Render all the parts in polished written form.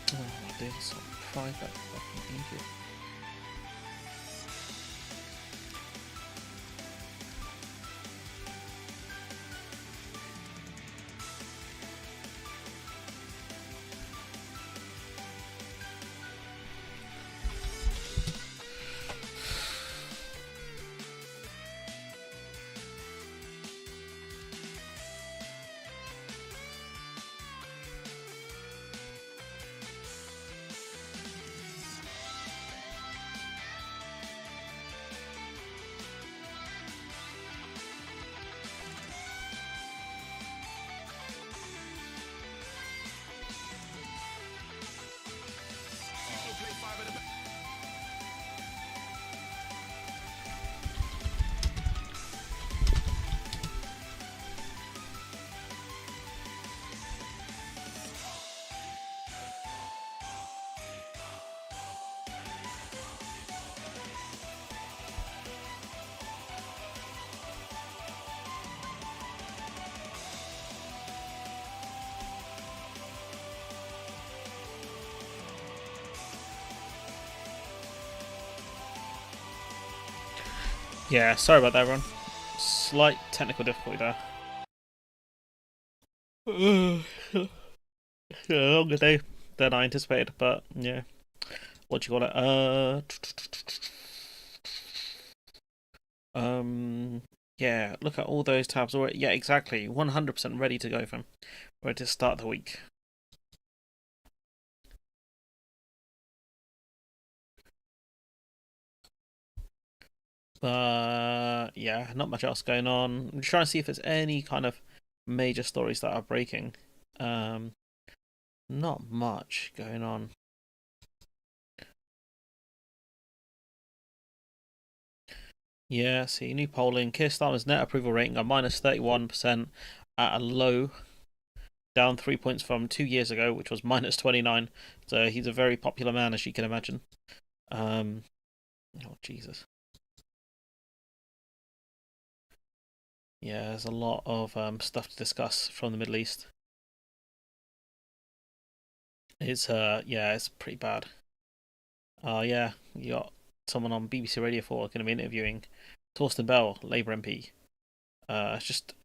Oh, dude, it's not fried that fucking easy. Yeah, sorry about that, everyone. Slight technical difficulty there. Yeah, longer day than I anticipated, but yeah. What do you call it? Yeah, look at all those tabs already. Yeah, exactly. 100% ready to go from. Ready to start the week. Yeah, not much else going on. I'm trying to see if there's any kind of major stories that are breaking. Um, Not much going on. Yeah, see, new polling. Keir Starmer's net approval rating are minus 31% at a low, down 3 points from 2 years ago, which was minus 29. So he's a very popular man, as you can imagine. Oh, Jesus. Yeah, there's a lot of stuff to discuss from the Middle East. Yeah, it's pretty bad. Yeah, you got someone on BBC Radio 4 going to be interviewing Torsten Bell, Labour MP. It's just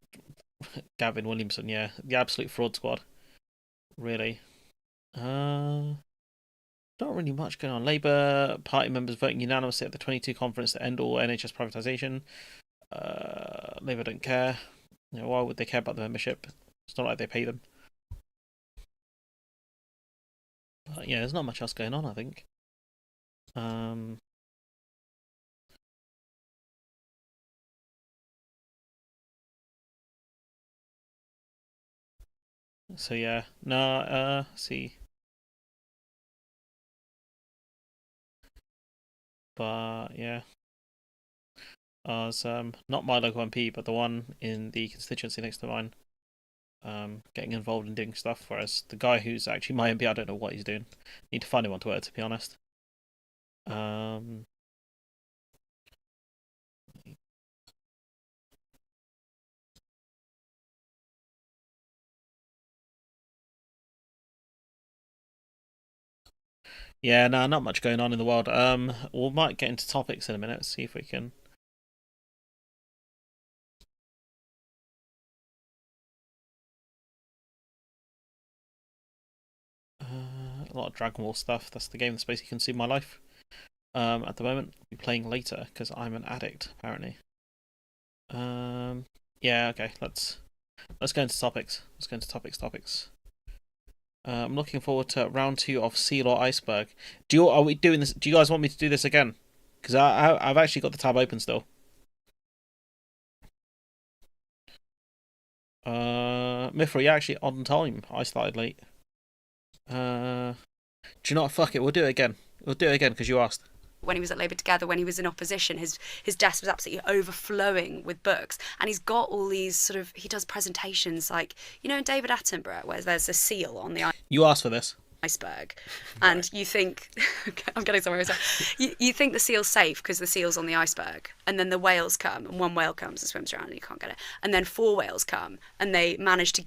Gavin Williamson, yeah, the absolute fraud squad, really. Not really much going on. Labour Party members voting unanimously at the 22 conference to end all NHS privatisation. Labour don't care. Why would they care about the membership? It's not like they pay them. But yeah, there's not much else going on, I think. Um, so yeah, no, see, but yeah, I was not my local MP, but the one in the constituency next to mine, getting involved in doing stuff. Whereas the guy who's actually my MP, I don't know what he's doing. Need to find him on Twitter, to be honest. Um, yeah, no, not much going on in the world. We might get into topics in a minute. See if we can. A lot of Dragon Ball stuff. That's the game that's basically consumed my life. At the moment, I'll be playing later because I'm an addict apparently. Um, yeah, okay. Let's go into topics. Let's go into topics. I'm looking forward to round two of Seal or Iceberg. Are we doing this? Do you guys want me to do this again? Because I've actually got the tab open still. Mithra, you're actually on time. I started late. Do you know what? Fuck it. We'll do it again. We'll do it again because you asked. When he was at Labour Together, when he was in opposition, his desk was absolutely overflowing with books. And he's got all these he does presentations like, in David Attenborough, where there's a seal on the You asked for this. iceberg, and right. You think I'm getting somewhere. You think the seal's safe because the seal's on the iceberg, and then the whales come, and one whale comes and swims around and you can't get it, and then four whales come and they manage to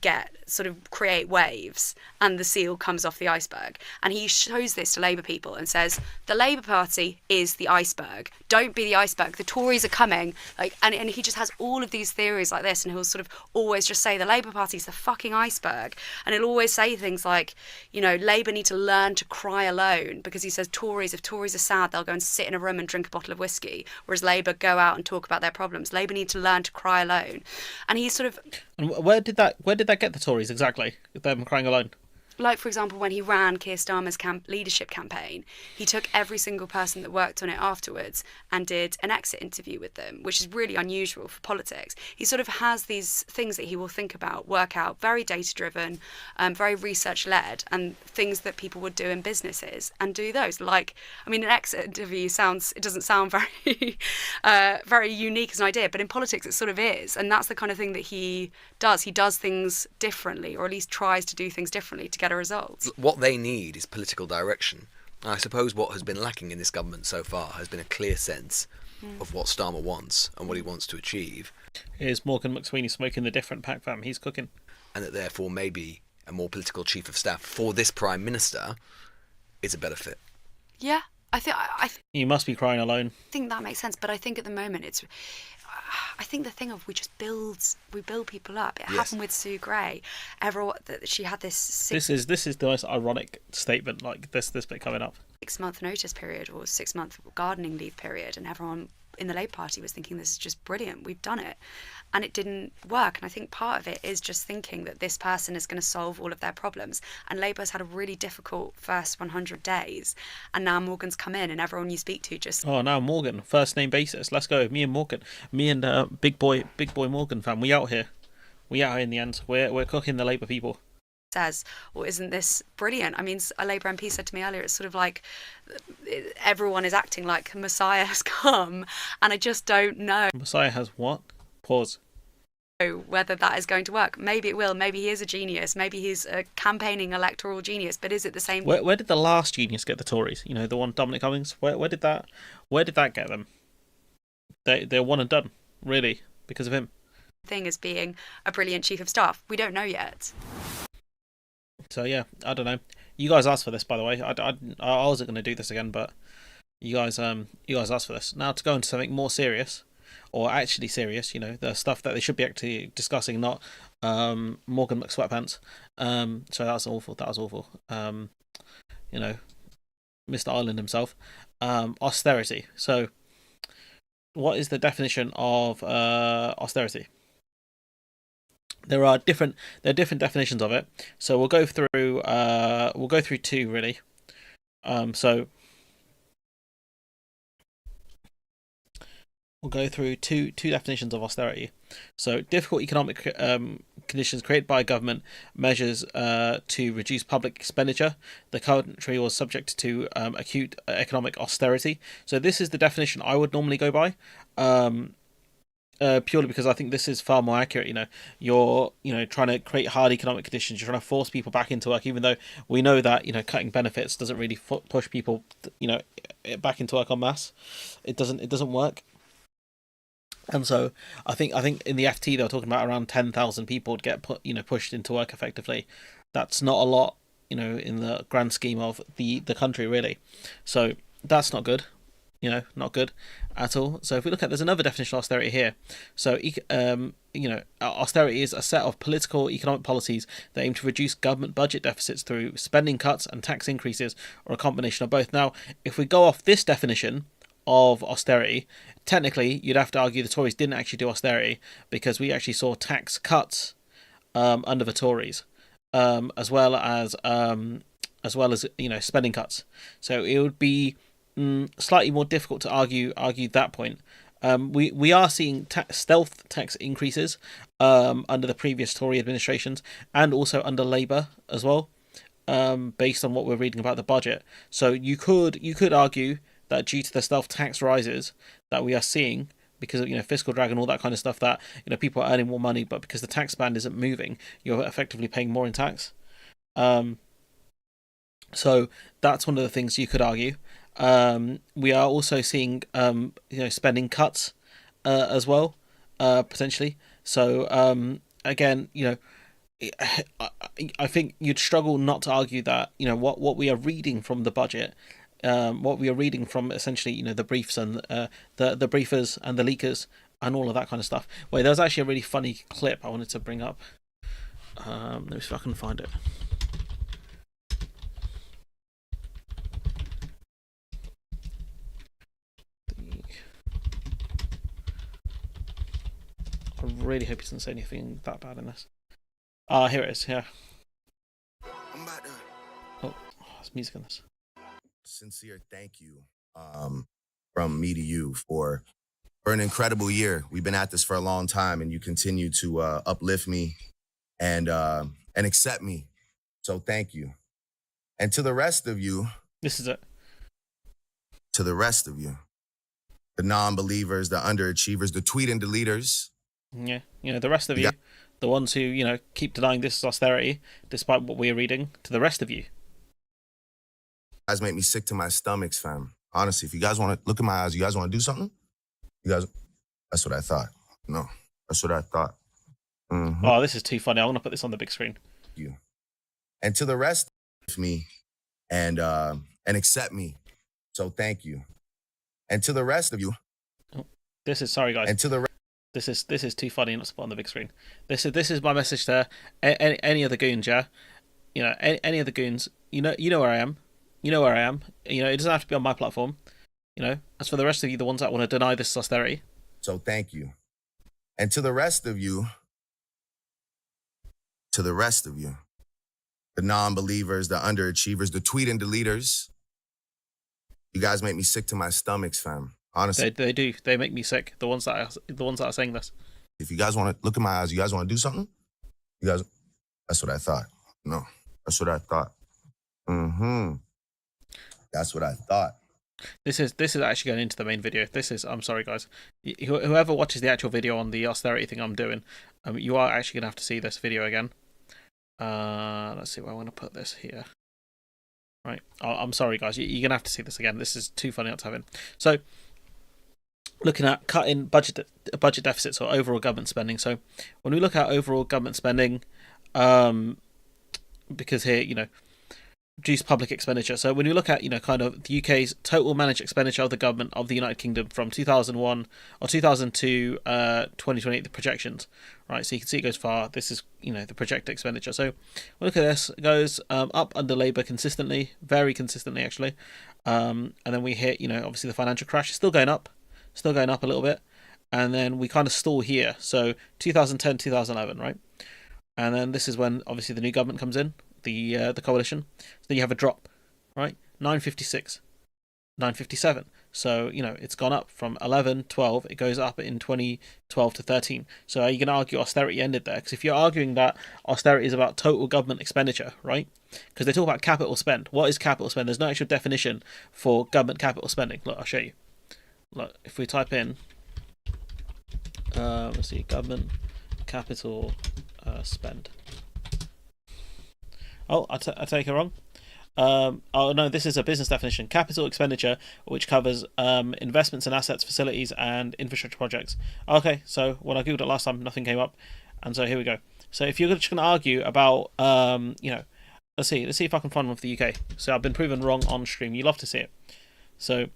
create waves, and the seal comes off the iceberg. And he shows this to Labour people and says the Labour Party is the iceberg, don't be the iceberg, the Tories are coming, and he just has all of these theories like this, and he'll always just say the Labour Party's the fucking iceberg, and he'll always say things like, Labour need to learn to cry alone, because he says if Tories are sad, they'll go and sit in a room and drink a bottle of whiskey, whereas Labour go out and talk about their problems. Labour need to learn to cry alone. And he's And where did that get the Tories exactly? Them crying alone? Like, for example, when he ran Keir Starmer's leadership campaign, he took every single person that worked on it afterwards and did an exit interview with them, which is really unusual for politics. He has these things that he will think about, work out, very data-driven, very research-led, and things that people would do in businesses, and do those. An exit interview doesn't sound very, very unique as an idea, but in politics it is, and that's the kind of thing that he does. He does things differently, or at least tries to do things differently to get a result. What they need is political direction. I suppose what has been lacking in this government so far has been a clear sense of what Starmer wants and what he wants to achieve. Here's Morgan McSweeney smoking the different pack fam. He's cooking. And that therefore maybe a more political chief of staff for this Prime Minister is a better fit. Yeah, I think... You must be crying alone. I think that makes sense, but I think at the moment I think the thing of we build people up. It happened with Sue Gray. She had this. This is the most ironic statement. Like this bit coming up. 6-month notice period or 6-month gardening leave period, and everyone in the Labour Party was thinking this is just brilliant. We've done it, and it didn't work. And I think part of it is just thinking that this person is going to solve all of their problems. And Labour's had a really difficult first 100 days, and now Morgan's come in, and everyone you speak to just now Morgan, first name basis. Let's go. Me and Morgan, me and big boy Morgan fam. We out here. We out here in the end. We're cooking the Labour people. Says, well, isn't this brilliant? I mean, a Labour MP said to me earlier, it's like everyone is acting like Messiah has come, and I just don't know. Messiah has what? Pause. Whether that is going to work. Maybe it will. Maybe he is a genius. Maybe he's a campaigning electoral genius. But is it the same? Where did the last genius get the Tories? The one Dominic Cummings. Where did that get them? They're one and done, really, because of him. Thing as being a brilliant chief of staff. We don't know yet. So yeah, I don't know. You guys asked for this, by the way. I wasn't going to do this again, but you guys asked for this. Now to go into something more serious, or actually serious, the stuff that they should be actually discussing, not Morgan McSweatpants. So that was awful. Mr. Ireland himself. Austerity. So, what is the definition of austerity? There are different definitions of it. So we'll go through two really. So we'll go through two definitions of austerity. So difficult economic conditions created by government measures to reduce public expenditure. The country was subject to acute economic austerity. So this is the definition I would normally go by. Purely because I think this is far more accurate. You're trying to create hard economic conditions. You're trying to force people back into work, even though we know that cutting benefits doesn't really push people back into work en masse. It doesn't work. And so I think in the FT they were talking about around 10,000 people would get pushed into work effectively. That's not a lot, in the grand scheme of the country really. So that's not good. Not good at all. So if we look at, there's another definition of austerity here. So austerity is a set of political economic policies that aim to reduce government budget deficits through spending cuts and tax increases, or a combination of both. Now, if we go off this definition of austerity, technically you'd have to argue the Tories didn't actually do austerity, because we actually saw tax cuts under the Tories, as well as spending cuts. So it would be slightly more difficult to argue that point. We are seeing stealth tax increases under the previous Tory administrations, and also under Labour as well, based on what we're reading about the budget. So you could argue that due to the stealth tax rises that we are seeing, because of fiscal drag and all that kind of stuff, that people are earning more money, but because the tax band isn't moving, you're effectively paying more in tax. So that's one of the things you could argue. We are also seeing spending cuts as well, potentially. So again, I think you'd struggle not to argue that what we are reading from the budget, what we are reading from essentially the briefs and the briefers and the leakers and all of that kind of stuff. Wait, there's actually a really funny clip I wanted to bring up. Let me see if I can find it. I really hope he doesn't say anything that bad in this. Here it is. Here. I'm about to. Oh, there's music in this. Sincere thank you from me to you for an incredible year. We've been at this for a long time, and you continue to uplift me and accept me. So thank you. And to the rest of you, This is it. to the rest of you, the non-believers, the underachievers, the tweet and deleters. Yeah, the rest of you, the ones who keep denying this is austerity, despite what we are reading. To the rest of you, Guys make me sick to my stomachs, fam. Honestly, if you guys want to look in my eyes, you guys want to do something? That's what I thought. No, that's what I thought. Mm-hmm. Oh, this is too funny. I want to put this on the big screen. You. And to the rest of me and accept me. So thank you. And to the rest of you. This is, sorry guys. And to the This is too funny not to put on the big screen. This is my message to any of the goons, yeah. Any of the goons. You know where I am. You know where I am. It doesn't have to be on my platform. As for the rest of you, the ones that want to deny this austerity. So thank you. And to the rest of you, the non-believers, the underachievers, the tweet and deleters, you guys make me sick to my stomachs, fam. Honestly, They do. They make me sick. The ones that are saying this. if you guys want to look in my eyes, you guys want to do something? That's what I thought. No, that's what I thought. Mm-hmm. That's what I thought. This is actually going into the main video. I'm sorry guys. Whoever watches the actual video on the austerity thing I'm doing, you are actually gonna have to see this video again. Let's see where I want to put this here. Right. I'm sorry guys. You're gonna have to see this again. This is too funny not to have in. So, looking at cutting budget deficits or overall government spending. So, when we look at overall government spending, because here reduce public expenditure. So when you look at kind of the UK's total managed expenditure of the government of the United Kingdom from 2001 or 2000 to 2028, the projections, right? So you can see it goes far. This is the projected expenditure. So we look at this, it goes up under Labour consistently, very consistently actually, and then we hit obviously the financial crash is still going up a little bit, and then we kind of stall here. So 2010 2011, right? and then this is when obviously the new government comes in, the coalition. So then you have a drop, right? 956, 957. So, it's gone up from 11, 12. It goes up in 2012 to 13. So are you going to argue austerity ended there? Because if you're arguing that austerity is about total government expenditure, right? Because they talk about capital spend. What is capital spend? There's no actual definition for government capital spending. Look, I'll show you. Look, if we type in, let's see, government capital spend. Oh, I take it wrong. Oh no, this is a business definition. Capital expenditure, which covers investments in assets, facilities, and infrastructure projects. Okay, so when I googled it last time, nothing came up, and so here we go. So if you're just going to argue about, let's see if I can find one for the UK. So I've been proven wrong on stream. You love to see it. So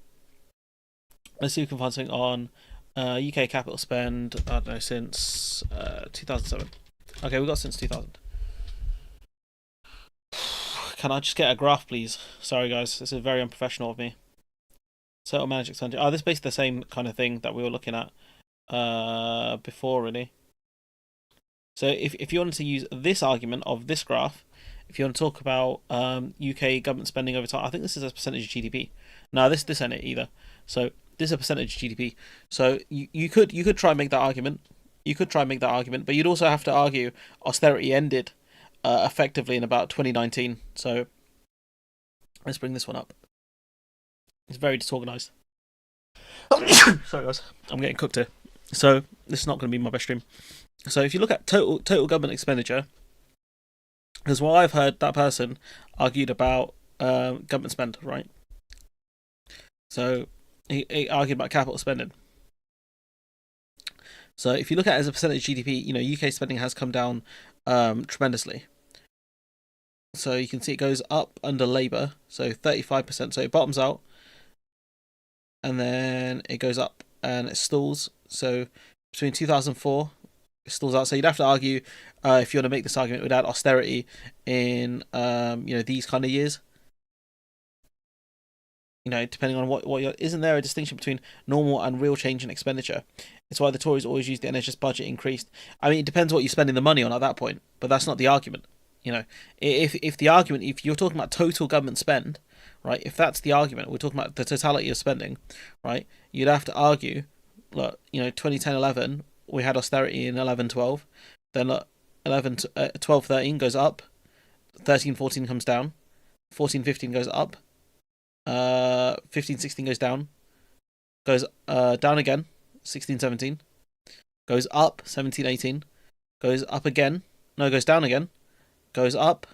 let's see if we can find something on UK capital spend. I don't know, since 2007. Okay, we got since 2000. Can I just get a graph, please? Sorry, guys. This is very unprofessional of me. Total managed expenditure. Oh, this is basically the same kind of thing that we were looking at before, really. So if you wanted to use this argument of this graph, if you want to talk about UK government spending over time, I think this is a percentage of GDP. No, this isn't it either. So this is a percentage of GDP. So you could try and make that argument. You could try and make that argument, but you'd also have to argue austerity ended effectively in about 2019. So let's bring this one up. It's very disorganized. Sorry, guys, I'm getting cooked here. So this is not going to be my best stream. So if you look at total government expenditure, because what I've heard, that person argued about government spend, right? So he argued about capital spending. So if you look at it as a percentage of GDP, UK spending has come down tremendously. So you can see it goes up under Labour, so 35%. So it bottoms out, and then it goes up and it stalls. So between 2004, it stalls out. So you'd have to argue, if you want to make this argument, without austerity in these kind of years. Depending on what isn't there a distinction between normal and real change in expenditure? It's why the Tories always use the NHS budget increased. I mean, it depends what you're spending the money on at that point, but that's not the argument. If the argument, if you're talking about total government spend, right? If that's the argument, we're talking about the totality of spending, right? You'd have to argue, look, 2010-11, we had austerity in 11-12, then look, 12-13 goes up, 13-14 comes down, 14-15 goes up, 15-16 goes down again, 16-17, goes up, 17-18, goes up again, no, goes down again, goes up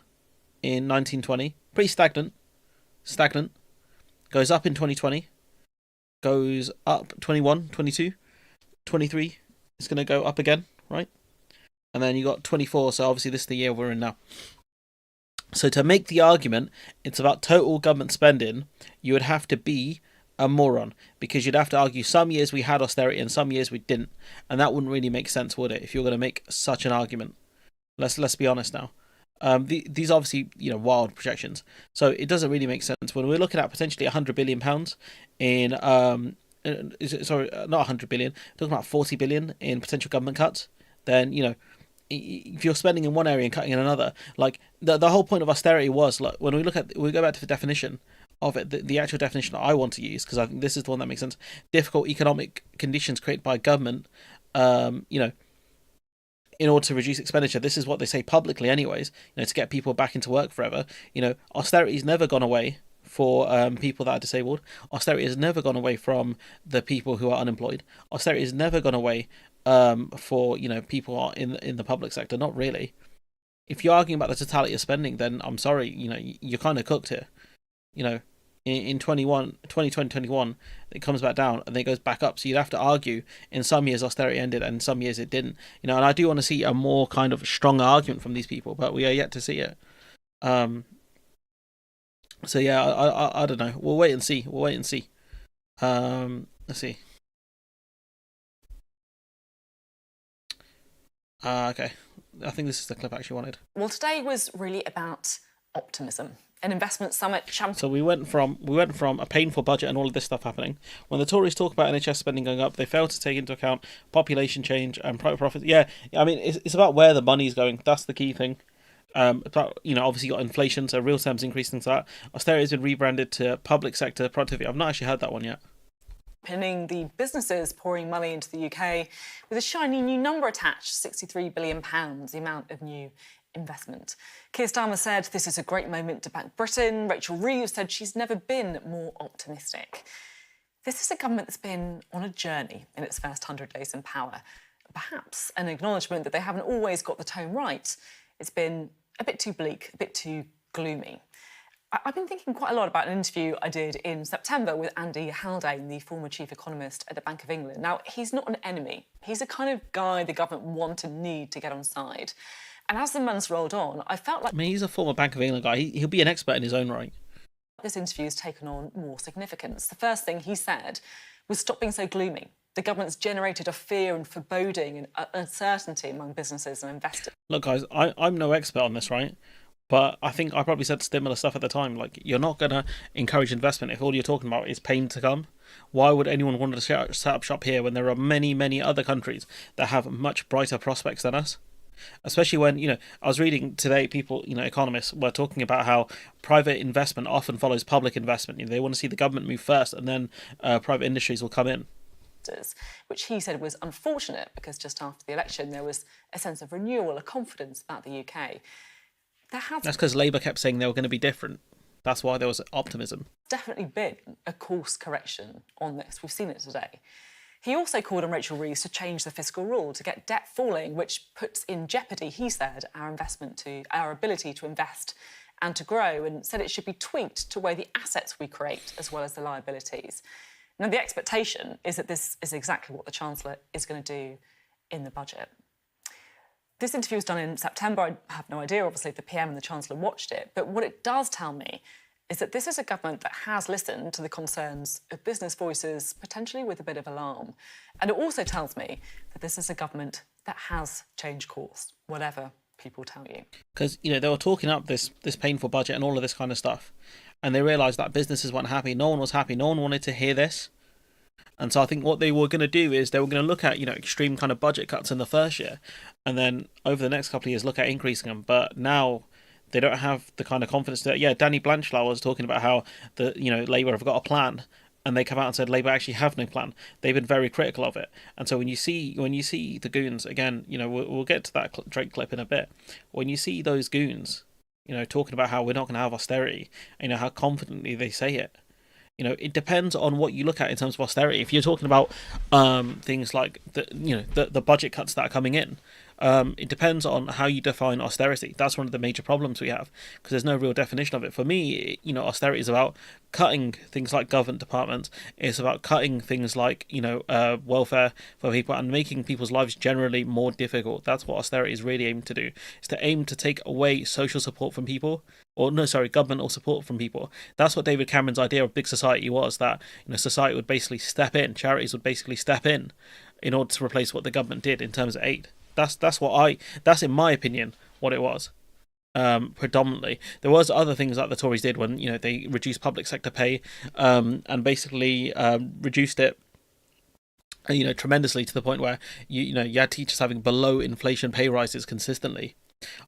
in 1920, pretty stagnant, goes up in 2020, goes up 21, 22, 23, it's going to go up again, right? And then you got 24, so obviously this is the year we're in now. So to make the argument it's about total government spending, you would have to be a moron, because you'd have to argue some years we had austerity and some years we didn't, and that wouldn't really make sense, would it, if you're going to make such an argument? Let's be honest now. These are obviously wild projections, so it doesn't really make sense when we're looking at potentially £100 billion in not 100 billion, talking about 40 billion in potential government cuts. Then if you're spending in one area and cutting in another, like the whole point of austerity was, like, when we go back to the definition of it, the actual definition that I want to use, because I think this is the one that makes sense. Difficult economic conditions created by government, in order to reduce expenditure. This is what they say publicly anyways, to get people back into work forever. Austerity's never gone away for people that are disabled. Austerity has never gone away from the people who are unemployed. Austerity has never gone away for people in the public sector. Not really. If you're arguing about the totality of spending, then I'm sorry, you're kind of cooked here. In 2021, it comes back down and then it goes back up. So you'd have to argue in some years austerity ended and some years it didn't. And I do want to see a more kind of strong argument from these people, but we are yet to see it. So yeah, I don't know. We'll wait and see. Let's see. Okay. I think this is the clip I actually wanted. Well, today was really about optimism. an investment summit champion. So we went from a painful budget and all of this stuff happening. When the Tories talk about NHS spending going up, they fail to take into account population change and private profits. Yeah, I mean it's about where the money's going. That's the key thing. But obviously you got inflation, so real terms increasing to that. Austerity has been rebranded to public sector productivity. I've not actually heard that one yet. Pinning the businesses pouring money into the UK with a shiny new number attached, £63 billion, the amount of new investment. Keir Starmer said this is a great moment to back Britain. Rachel Reeves said she's never been more optimistic. This is a government that's been on a journey in its first 100 days in power. Perhaps an acknowledgement that they haven't always got the tone right. It's been a bit too bleak, a bit too gloomy. I've been thinking quite a lot about an interview I did in September with Andy Haldane, the former chief economist at the Bank of England. Now, he's not an enemy. He's the kind of guy the government want and need to get on side. And as the months rolled on, I felt like... I mean, he's a former Bank of England guy. He'll be an expert in his own right. This interview has taken on more significance. The first thing he said was stop being so gloomy. The government's generated a fear and foreboding and uncertainty among businesses and investors. Look, guys, I'm no expert on this, right? But I think I probably said similar stuff at the time. Like, you're not going to encourage investment if all you're talking about is pain to come. Why would anyone want to set up shop here when there are many, many other countries that have much brighter prospects than us? Especially when, I was reading today, people, economists were talking about how private investment often follows public investment. They want to see the government move first and then private industries will come in. Which he said was unfortunate because just after the election there was a sense of renewal, a confidence about the UK. That's because Labour kept saying they were going to be different. That's why there was optimism. Definitely been a course correction on this. We've seen it today. He also called on Rachel Reeves to change the fiscal rule to get debt falling, which puts in jeopardy, he said, our ability to invest and to grow, and said it should be tweaked to weigh the assets we create as well as the liabilities. Now, the expectation is that this is exactly what the Chancellor is going to do in the budget. This interview was done in September. I have no idea, obviously, if the PM and the Chancellor watched it. But what it does tell me is that this is a government that has listened to the concerns of business voices, potentially with a bit of alarm. And it also tells me that this is a government that has changed course, whatever people tell you. Because, they were talking up this painful budget and all of this kind of stuff. And they realised that businesses weren't happy. No one was happy. No one wanted to hear this. And so I think what they were going to do is they were going to look at, extreme kind of budget cuts in the first year. And then over the next couple of years, look at increasing them. But now they don't have the kind of confidence that, Danny Blanchflower was talking about how Labour have got a plan. And they come out and said Labour actually have no plan. They've been very critical of it. And so when you see the goons, again, we'll get to that Drake clip in a bit. When you see those goons, talking about how we're not going to have austerity, how confidently they say it. It depends on what you look at in terms of austerity. If you're talking about things like the budget cuts that are coming in, it depends on how you define austerity. That's one of the major problems we have because there's no real definition of it. For me, austerity is about cutting things like government departments. It's about cutting things like welfare for people and making people's lives generally more difficult. That's what austerity is really aimed to do. It's to aim to take away social support from people. Governmental support from people. That's what David Cameron's idea of big society was, that society would basically step in, charities would basically step in order to replace what the government did in terms of aid. That's in my opinion what it was. Predominantly, there was other things that the Tories did when they reduced public sector pay and basically reduced it tremendously to the point where you had teachers having below inflation pay rises consistently.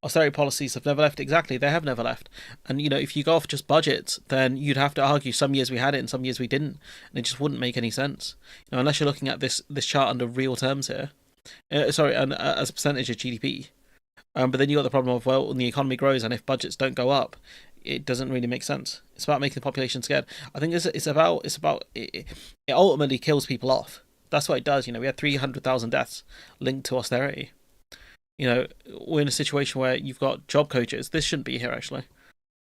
Austerity policies have never left. Exactly, they have never left. And if you go off just budgets, then you'd have to argue some years we had it and some years we didn't, and it just wouldn't make any sense. Unless you're looking at this chart under real terms here, as a percentage of GDP. But then you got the problem of when the economy grows and if budgets don't go up, it doesn't really make sense. It's about making the population scared. I think it ultimately kills people off. That's what it does. We had 300,000 deaths linked to austerity. We're in a situation where you've got job coaches. This shouldn't be here, actually.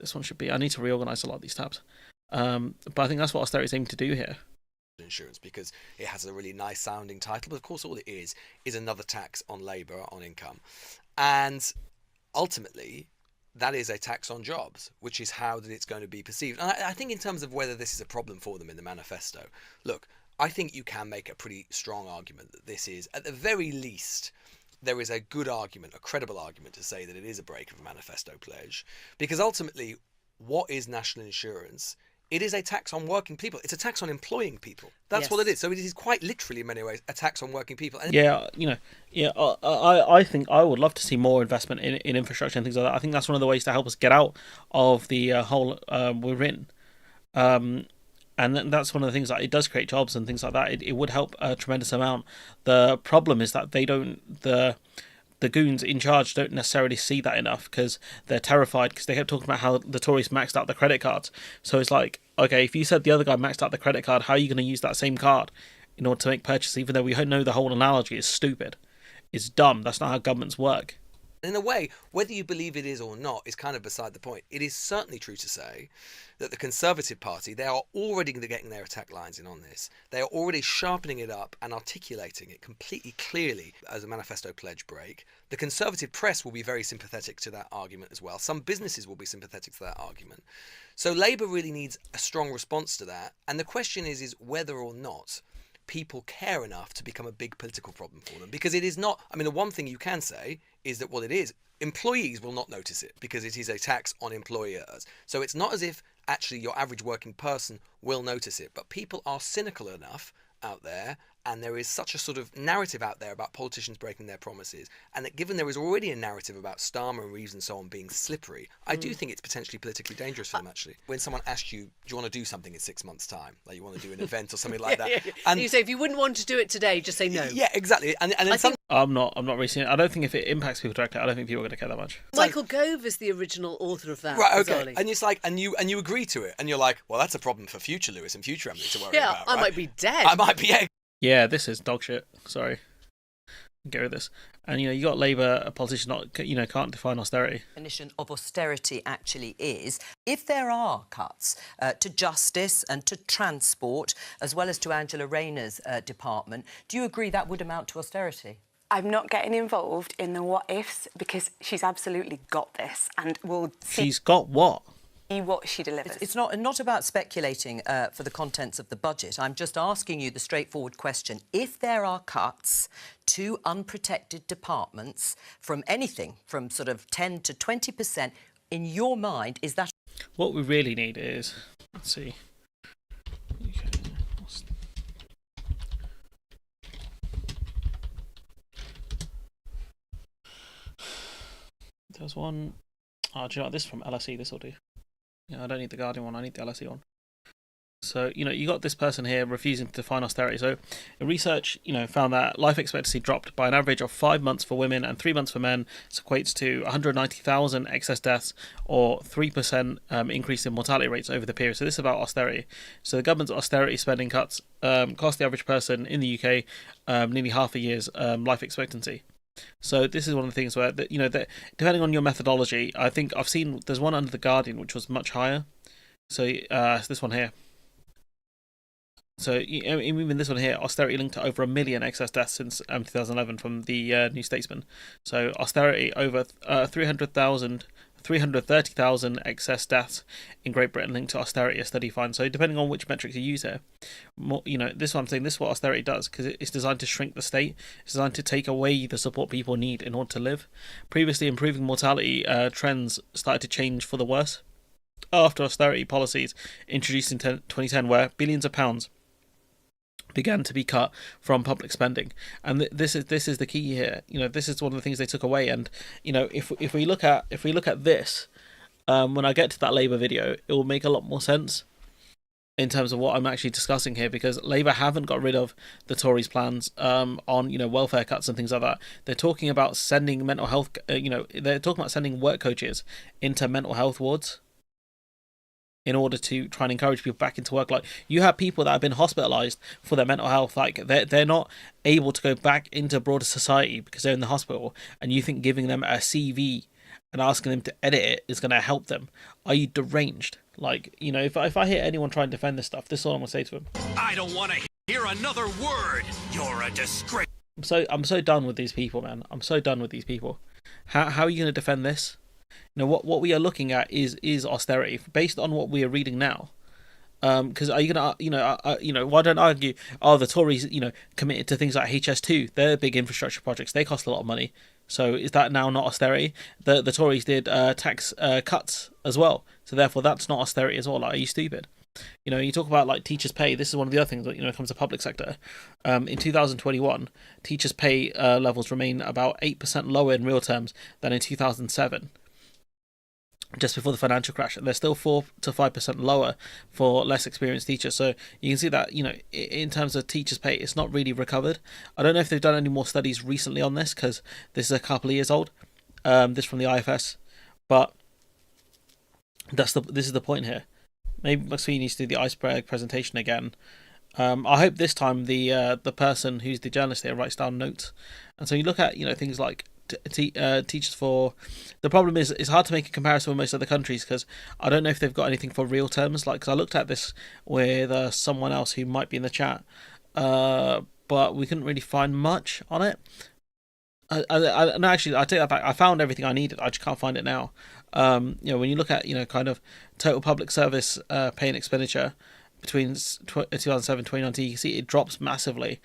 This one should be. I need to reorganise a lot of these tabs. But I think that's what austerity is aiming to do here. Insurance, because it has a really nice sounding title, but of course all it is another tax on labour, on income. And ultimately, that is a tax on jobs, which is how that it's going to be perceived. And I think in terms of whether this is a problem for them in the manifesto, look, I think you can make a pretty strong argument that this is, at the very least, there is a good argument, a credible argument to say that it is a break of a manifesto pledge. Because ultimately, what is national insurance? It is a tax on working people. It's a tax on employing people. That's Yes. what it is. So it is quite literally, in many ways, a tax on working people. And Yeah, I think I would love to see more investment in infrastructure and things like that. I think that's one of the ways to help us get out of the hole we're in. And that's one of the things that it does create jobs and things like that. It would help a tremendous amount. The problem is that the goons in charge don't necessarily see that enough because they're terrified because they kept talking about how the Tories maxed out the credit cards. So it's like, okay, if you said the other guy maxed out the credit card, how are you going to use that same card in order to make purchases? Even though we know the whole analogy is stupid, it's dumb. That's not how governments work. in a way, whether you believe it is or not is kind of beside the point. It is certainly true to say that the Conservative Party, they are already getting their attack lines in on this. They are already sharpening it up and articulating it completely clearly as a manifesto pledge break. The Conservative press will be very sympathetic to that argument as well. Some businesses will be sympathetic to that argument. So Labour really needs a strong response to that. And the question is whether or not people care enough to become a big political problem for them. Because it is not, I mean, the one thing you can say is that what it is, employees will not notice it because it is a tax on employers. So it's not as if actually your average working person will notice it, but people are cynical enough out there, and there is such a sort of narrative out there about politicians breaking their promises, and that given there is already a narrative about Starmer and Reeves and so on being slippery, I do think it's potentially politically dangerous for them, actually. When someone asks you, do you want to do something in 6 months' time? Like you want to do an event or something like that. And you say, if you wouldn't want to do it today, just say no. Yeah, exactly. And then some... I'm not really seeing it. I don't think if it impacts people directly, I don't think people are going to care that much. Michael Gove is the original author of that. Right, okay. bizarrely. And it's like, and you agree to it, and you're like, well, that's a problem for future Lewis and future Emily to worry Yeah, about. I right? might be dead. I might be, yeah. Yeah, this is dog shit. Sorry. Get rid of this. And you got Labour, a politician can't define austerity. Definition of austerity actually is if there are cuts to justice and to transport, as well as to Angela Rayner's department, do you agree that would amount to austerity? I'm not getting involved in the what ifs because she's absolutely got this, and we'll see She's got what? what she delivers. It's not about speculating for the contents of the budget. I'm just asking you the straightforward question. If there are cuts to unprotected departments from anything from sort of 10 to 20%, in your mind, is that... What we really need is, let's see. Okay. There's one. Oh, do you know what? This is from LSE. This will do. Yeah, I don't need the Guardian one. I need the LSE one. So, you got this person here refusing to define austerity. So, research, found that life expectancy dropped by an average of 5 months for women and 3 months for men. This equates to 190,000 excess deaths or 3% increase in mortality rates over the period. So, this is about austerity. So, the government's austerity spending cuts cost the average person in the UK nearly half a year's life expectancy. So this is one of the things where that depending on your methodology, I think I've seen there's one under the Guardian which was much higher. So this one here. So even this one here, austerity linked to over 1 million excess deaths since 2011 from the New Statesman. So austerity over 330,000 excess deaths in Great Britain linked to austerity, a study finds. So depending on which metrics you use here, this is what I'm saying, this is what austerity does, because it's designed to shrink the state. It's designed to take away the support people need in order to live. Previously, improving mortality trends started to change for the worse after austerity policies introduced in 2010, where billions of pounds began to be cut from public spending, and this is the key here. This is one of the things they took away. And if we look at this, when I get to that Labour video, it will make a lot more sense in terms of what I'm actually discussing here, because Labour haven't got rid of the Tories' plans on welfare cuts and things like that. They're talking about sending mental health. They're talking about sending work coaches into mental health wards in order to try and encourage people back into work. Like, you have people that have been hospitalised for their mental health, like they're not able to go back into broader society because they're in the hospital, and you think giving them a CV and asking them to edit it is going to help them? Are you deranged? Like, if I hear anyone try and defend this stuff, this is all I'm going to say to them. I don't want to hear another word. You're a disgrace. I'm so done with these people, man. I'm so done with these people. How are you going to defend this? What we are looking at is austerity based on what we are reading now. Because are you gonna why don't I argue? The Tories committed to things like HS2. They're big infrastructure projects. They cost a lot of money. So is that now not austerity? The Tories did tax cuts as well. So therefore, that's not austerity as well. Like, are you stupid? You know, you talk about like teachers' pay. This is one of the other things that, you know, comes to public sector. In 2021, teachers' pay levels remain about 8% lower in real terms than in 2007, just before the financial crash. And they're still 4 to 5% lower for less experienced teachers. So you can see that, you know, in terms of teachers' pay, it's not really recovered. I don't know if they've done any more studies recently on this, because this is a couple of years old. This from the IFS, but this is the point here. Maybe McSweeney needs to do the iceberg presentation again. I hope this time the person who's the journalist here writes down notes. And so you look at, you know, things like teachers for. The problem is it's hard to make a comparison with most other countries, because I don't know if they've got anything for real terms. Like, because I looked at this with someone else who might be in the chat, but we couldn't really find much on it. No, actually, I take that back. I found everything I needed. I just can't find it now. You know, when you look at, you know, kind of total public service pay and expenditure between 2007 and 2019, you can see it drops massively,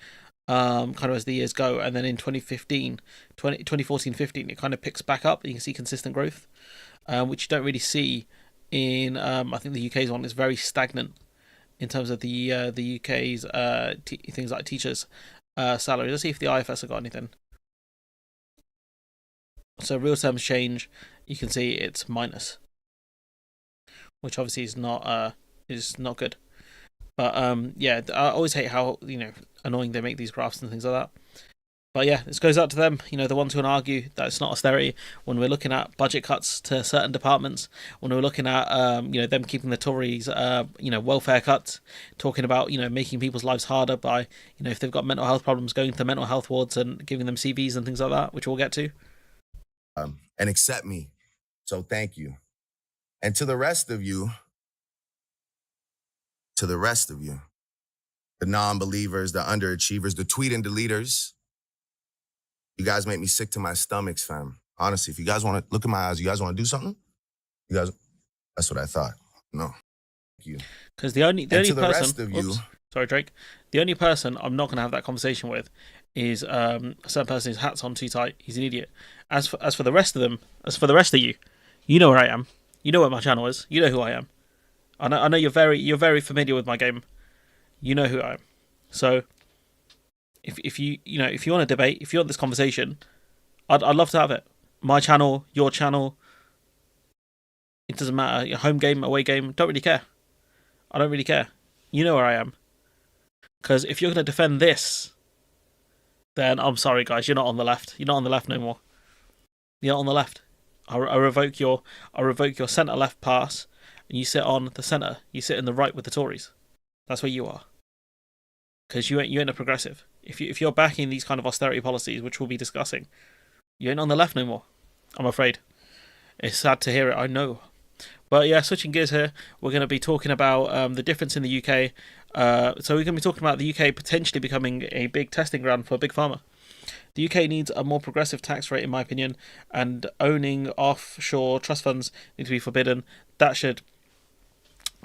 kind of as the years go. And then in 2014-15, it kind of picks back up. You can see consistent growth, which you don't really see in, I think the UK's one is very stagnant in terms of the UK's things like teachers' salaries. Let's see if the IFS have got anything. So real terms change, you can see it's minus, which obviously is not good. But yeah, I always hate how, you know, annoying they make these graphs and things like that. But yeah, this goes out to them, you know, the ones who want to argue that it's not austerity when we're looking at budget cuts to certain departments, when we're looking at you know, them keeping the Tories you know, welfare cuts, talking about, you know, making people's lives harder by, you know, if they've got mental health problems, going to mental health wards and giving them CVs and things like that, which we'll get to. And accept me. So thank you. And to the rest of you, the non-believers, the underachievers, the tweet and deleters, you guys make me sick to my stomach, fam. Honestly, if you guys want to look in my eyes, you guys want to do something? You guys, that's what I thought. No. Thank you. Because the only person, rest of you, sorry, Drake, the only person I'm not going to have that conversation with is a certain person whose hat's on too tight. He's an idiot. As for the rest of them, as for the rest of you, you know where I am. You know what my channel is. You know who I am. I know you're very familiar with my game. You know who I am. So if you if you want to debate, if you want this conversation, I'd love to have it. My channel, your channel. It doesn't matter. Your home game, away game. Don't really care. I don't really care. You know where I am. Because if you're going to defend this, then I'm sorry, guys. You're not on the left. You're not on the left no more. You're not on the left. I revoke your centre left pass, and you sit on the centre. You sit in the right with the Tories. That's where you are. Because you ain't a progressive. If you're backing these kind of austerity policies, which we'll be discussing, you ain't on the left no more. I'm afraid. It's sad to hear it. I know. But yeah, switching gears here, we're going to be talking about the difference in the UK. So we're going to be talking about the UK potentially becoming a big testing ground for Big Pharma. The UK needs a more progressive tax rate, in my opinion, and owning offshore trust funds need to be forbidden. That should,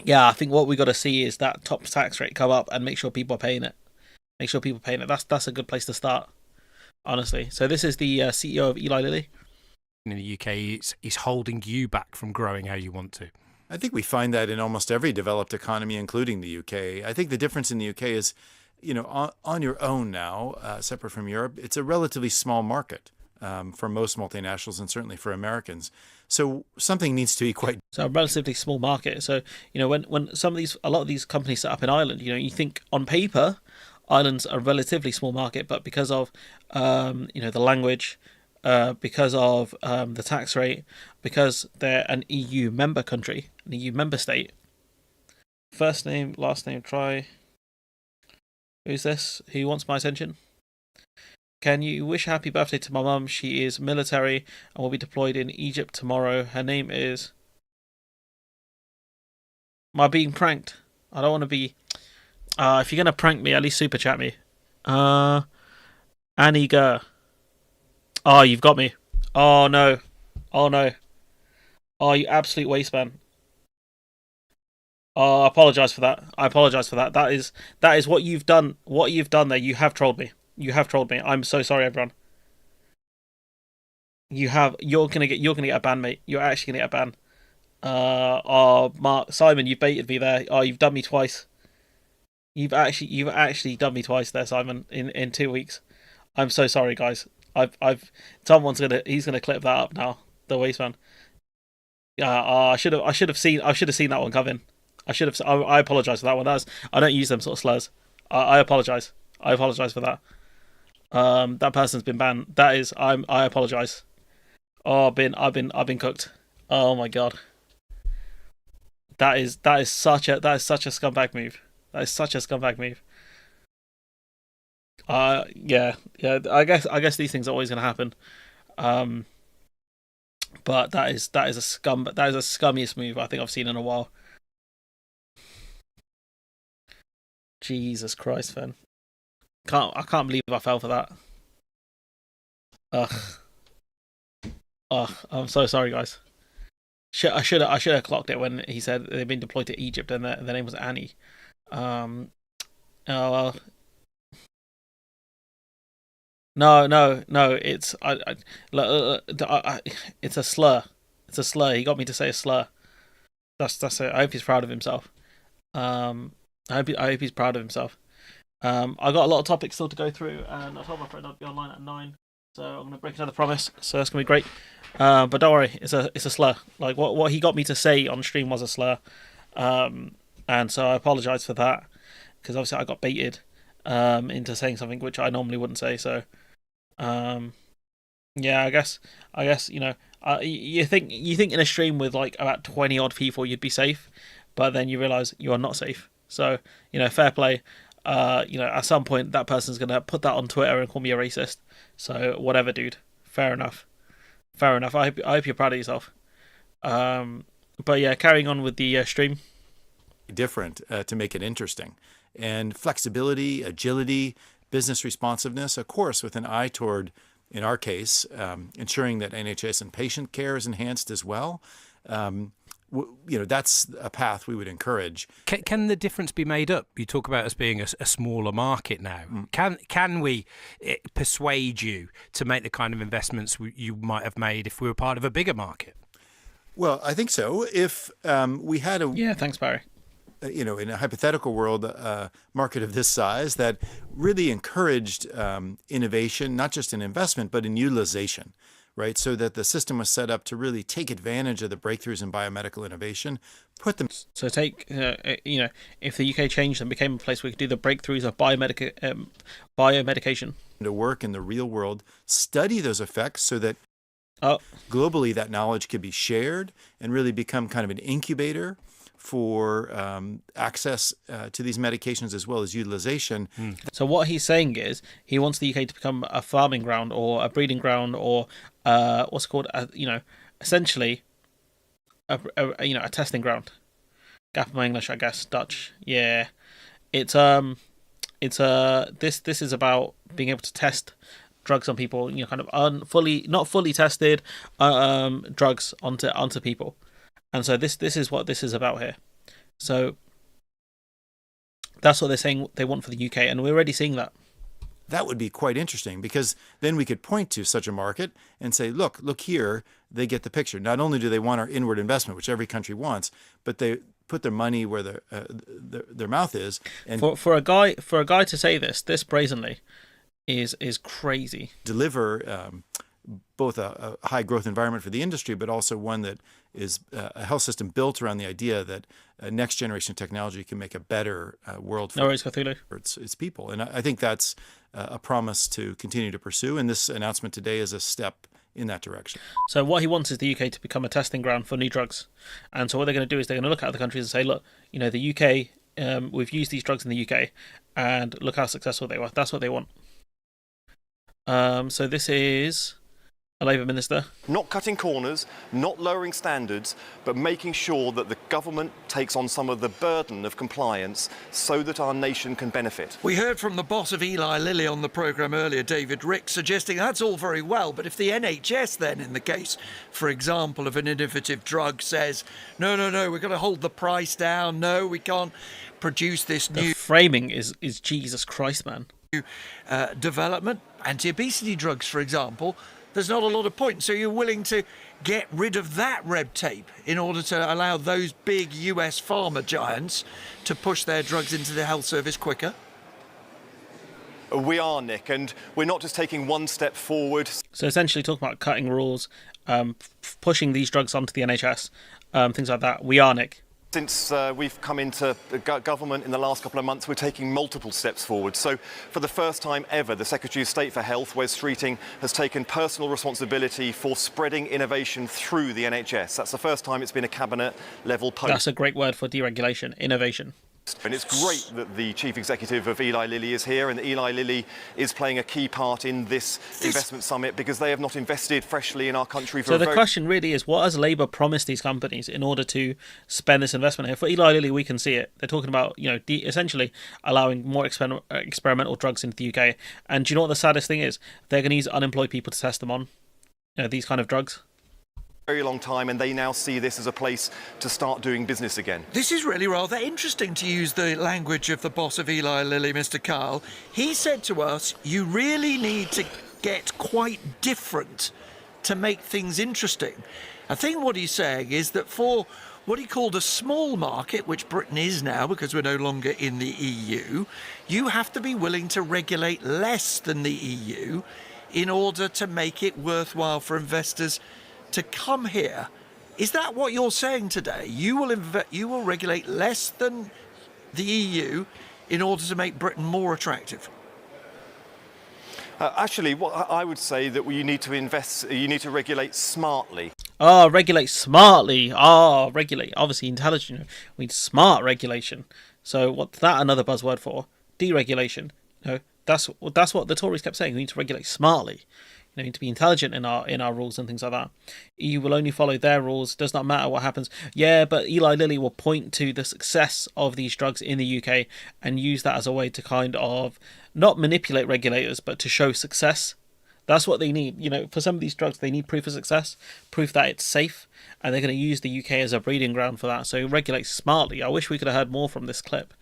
yeah, I think what we got to see is that top tax rate come up and make sure people are paying it. Make sure people are paying it. That's a good place to start, honestly. So this is the CEO of Eli Lilly. In the UK, it's holding you back from growing how you want to. I think we find that in almost every developed economy, including the UK. I think the difference in the UK is, you know, on your own now, separate from Europe, it's a relatively small market for most multinationals and certainly for Americans. So something needs to be quite. So a relatively small market. So, you know, when a lot of these companies set up in Ireland, you know, you think on paper, Ireland's a relatively small market, but because of, you know, the language, because of the tax rate, because they're an EU member country, an EU member state. First name, last name, try. Who's this? Who wants my attention? Can you wish a happy birthday to my mum? She is military and will be deployed in Egypt tomorrow. Her name is... Am I being pranked? I don't want to be... if you're going to prank me, at least super chat me. Annie Gurr. Oh, you've got me. Oh, no. Oh, no. Oh, you absolute wasteman. Oh, I apologise for that. I apologise for that. That is what you've done. What you've done there. You have trolled me. You have trolled me. I'm so sorry, everyone. You're gonna get a ban, mate. You're actually gonna get a ban. Oh, Mark, Simon, you've baited me there. Oh, you've done me twice. You've actually done me twice there, Simon. In 2 weeks. I'm so sorry, guys. He's gonna clip that up now. The wasteman. Yeah, I should have seen that one coming. I apologize for that one. I don't use them sort of slurs. I apologize. I apologize for that. That person's been banned. I apologize. Oh, I've been cooked. Oh my god. That is such a scumbag move. That is such a scumbag move. Yeah, yeah. I guess these things are always gonna happen. Um, but that is the scummiest move I think I've seen in a while. Jesus Christ, man. I can't believe I fell for that. Ugh, ugh. I'm so sorry, guys. I should have clocked it when he said they've been deployed to Egypt and their name was Annie. Um. Oh well. No, no, no. It's a slur. It's a slur. He got me to say a slur. That's it. I hope he's proud of himself. I hope he's proud of himself. I got a lot of topics still to go through, and I told my friend I'd be online at 9, so I'm gonna break another promise. So that's gonna be great. But don't worry, it's a slur. Like what he got me to say on stream was a slur. And so I apologise for that because obviously I got baited into saying something which I normally wouldn't say. So um, yeah, I guess you think in a stream with like about 20 odd people you'd be safe, but then you realise you are not safe. So fair play. At some point that person's gonna put that on Twitter and call me a racist. So whatever, dude. Fair enough. Fair enough. I hope you're proud of yourself. But yeah, carrying on with the stream. Different to make it interesting. And flexibility, agility, business responsiveness, of course, with an eye toward, in our case, ensuring that NHS and patient care is enhanced as well. That's a path we would encourage. Can the difference be made up? You talk about us being a smaller market now. Can we persuade you to make the kind of investments you might have made if we were part of a bigger market? Well, I think so. If we had Yeah, thanks, Barry. In a hypothetical world, market of this size that really encouraged innovation, not just in investment, but in utilization, right? So that the system was set up to really take advantage of the breakthroughs in biomedical innovation, put them. So if the UK changed and became a place where we could do the breakthroughs of biomedication To work in the real world, study those effects so that globally that knowledge could be shared and really become kind of an incubator for access to these medications as well as utilization. So what he's saying is he wants the UK to become a farming ground or a breeding ground or what's it called? Essentially a testing ground. Gap in my English, I guess. Dutch. Yeah. This is about being able to test drugs on people. Kind of not fully tested drugs onto people. And so this is what this is about here. So that's what they're saying they want for the UK, and we're already seeing that. That would be quite interesting because then we could point to such a market and say, look here, they get the picture. Not only do they want our inward investment, which every country wants, but they put their money where their mouth is. And for a guy to say this brazenly is crazy. Deliver both a high growth environment for the industry, but also one that is a health system built around the idea that next generation technology can make a better world for its people. And I think that's a promise to continue to pursue. And this announcement today is a step in that direction. So what he wants is the UK to become a testing ground for new drugs. And so what they're going to do is they're going to look at other countries and say, look, the UK, we've used these drugs in the UK and look how successful they were. That's what they want. So this is a Labour minister. Not cutting corners, not lowering standards, but making sure that the government takes on some of the burden of compliance so that our nation can benefit. We heard from the boss of Eli Lilly on the programme earlier, David Rick, suggesting that's all very well, but if the NHS then, in the case, for example, of an innovative drug says, no, we're going to hold the price down, no, we can't produce this new... The framing is Jesus Christ, man. Development, anti-obesity drugs, for example, there's not a lot of point. So you're willing to get rid of that red tape in order to allow those big US pharma giants to push their drugs into the health service quicker? We are, Nick, and we're not just taking one step forward. So essentially talking about cutting rules, pushing these drugs onto the NHS, things like that. We are, Nick. Since we've come into government in the last couple of months, we're taking multiple steps forward. So for the first time ever, the Secretary of State for Health, Wes Streeting, has taken personal responsibility for spreading innovation through the NHS. That's the first time it's been a cabinet-level post. That's a great word for deregulation, innovation. And it's great that the chief executive of Eli Lilly is here, and that Eli Lilly is playing a key part in this investment summit, because they have not invested freshly in our country for So the question really is, what has Labour promised these companies in order to spend this investment here? For Eli Lilly, we can see it. They're talking about, essentially allowing more experimental drugs into the UK. And do you know what the saddest thing is? They're going to use unemployed people to test them on, these kind of drugs. very long time, and they now see this as a place to start doing business again. This is really rather interesting, to use the language of the boss of Eli Lilly, Mr. Carl. He said to us, you really need to get quite different to make things interesting. I think what he's saying is that for what he called a small market, which Britain is now because we're no longer in the EU, you have to be willing to regulate less than the EU in order to make it worthwhile for investors to come here. Is that what you're saying today? You will regulate less than the EU in order to make Britain more attractive? Actually, what I would say that you need to regulate smartly. Regulate smartly. Regulate. Obviously, intelligent. We need smart regulation. So what's that another buzzword for? Deregulation. That's what the Tories kept saying. We need to regulate smartly. We need to be intelligent in our rules and things like that. EU will only follow their rules. Does not matter what happens. Yeah, but Eli Lilly will point to the success of these drugs in the UK and use that as a way to kind of not manipulate regulators, but to show success. That's what they need. For some of these drugs, they need proof of success, proof that it's safe, and they're going to use the UK as a breeding ground for that. So regulate smartly. I wish we could have heard more from this clip.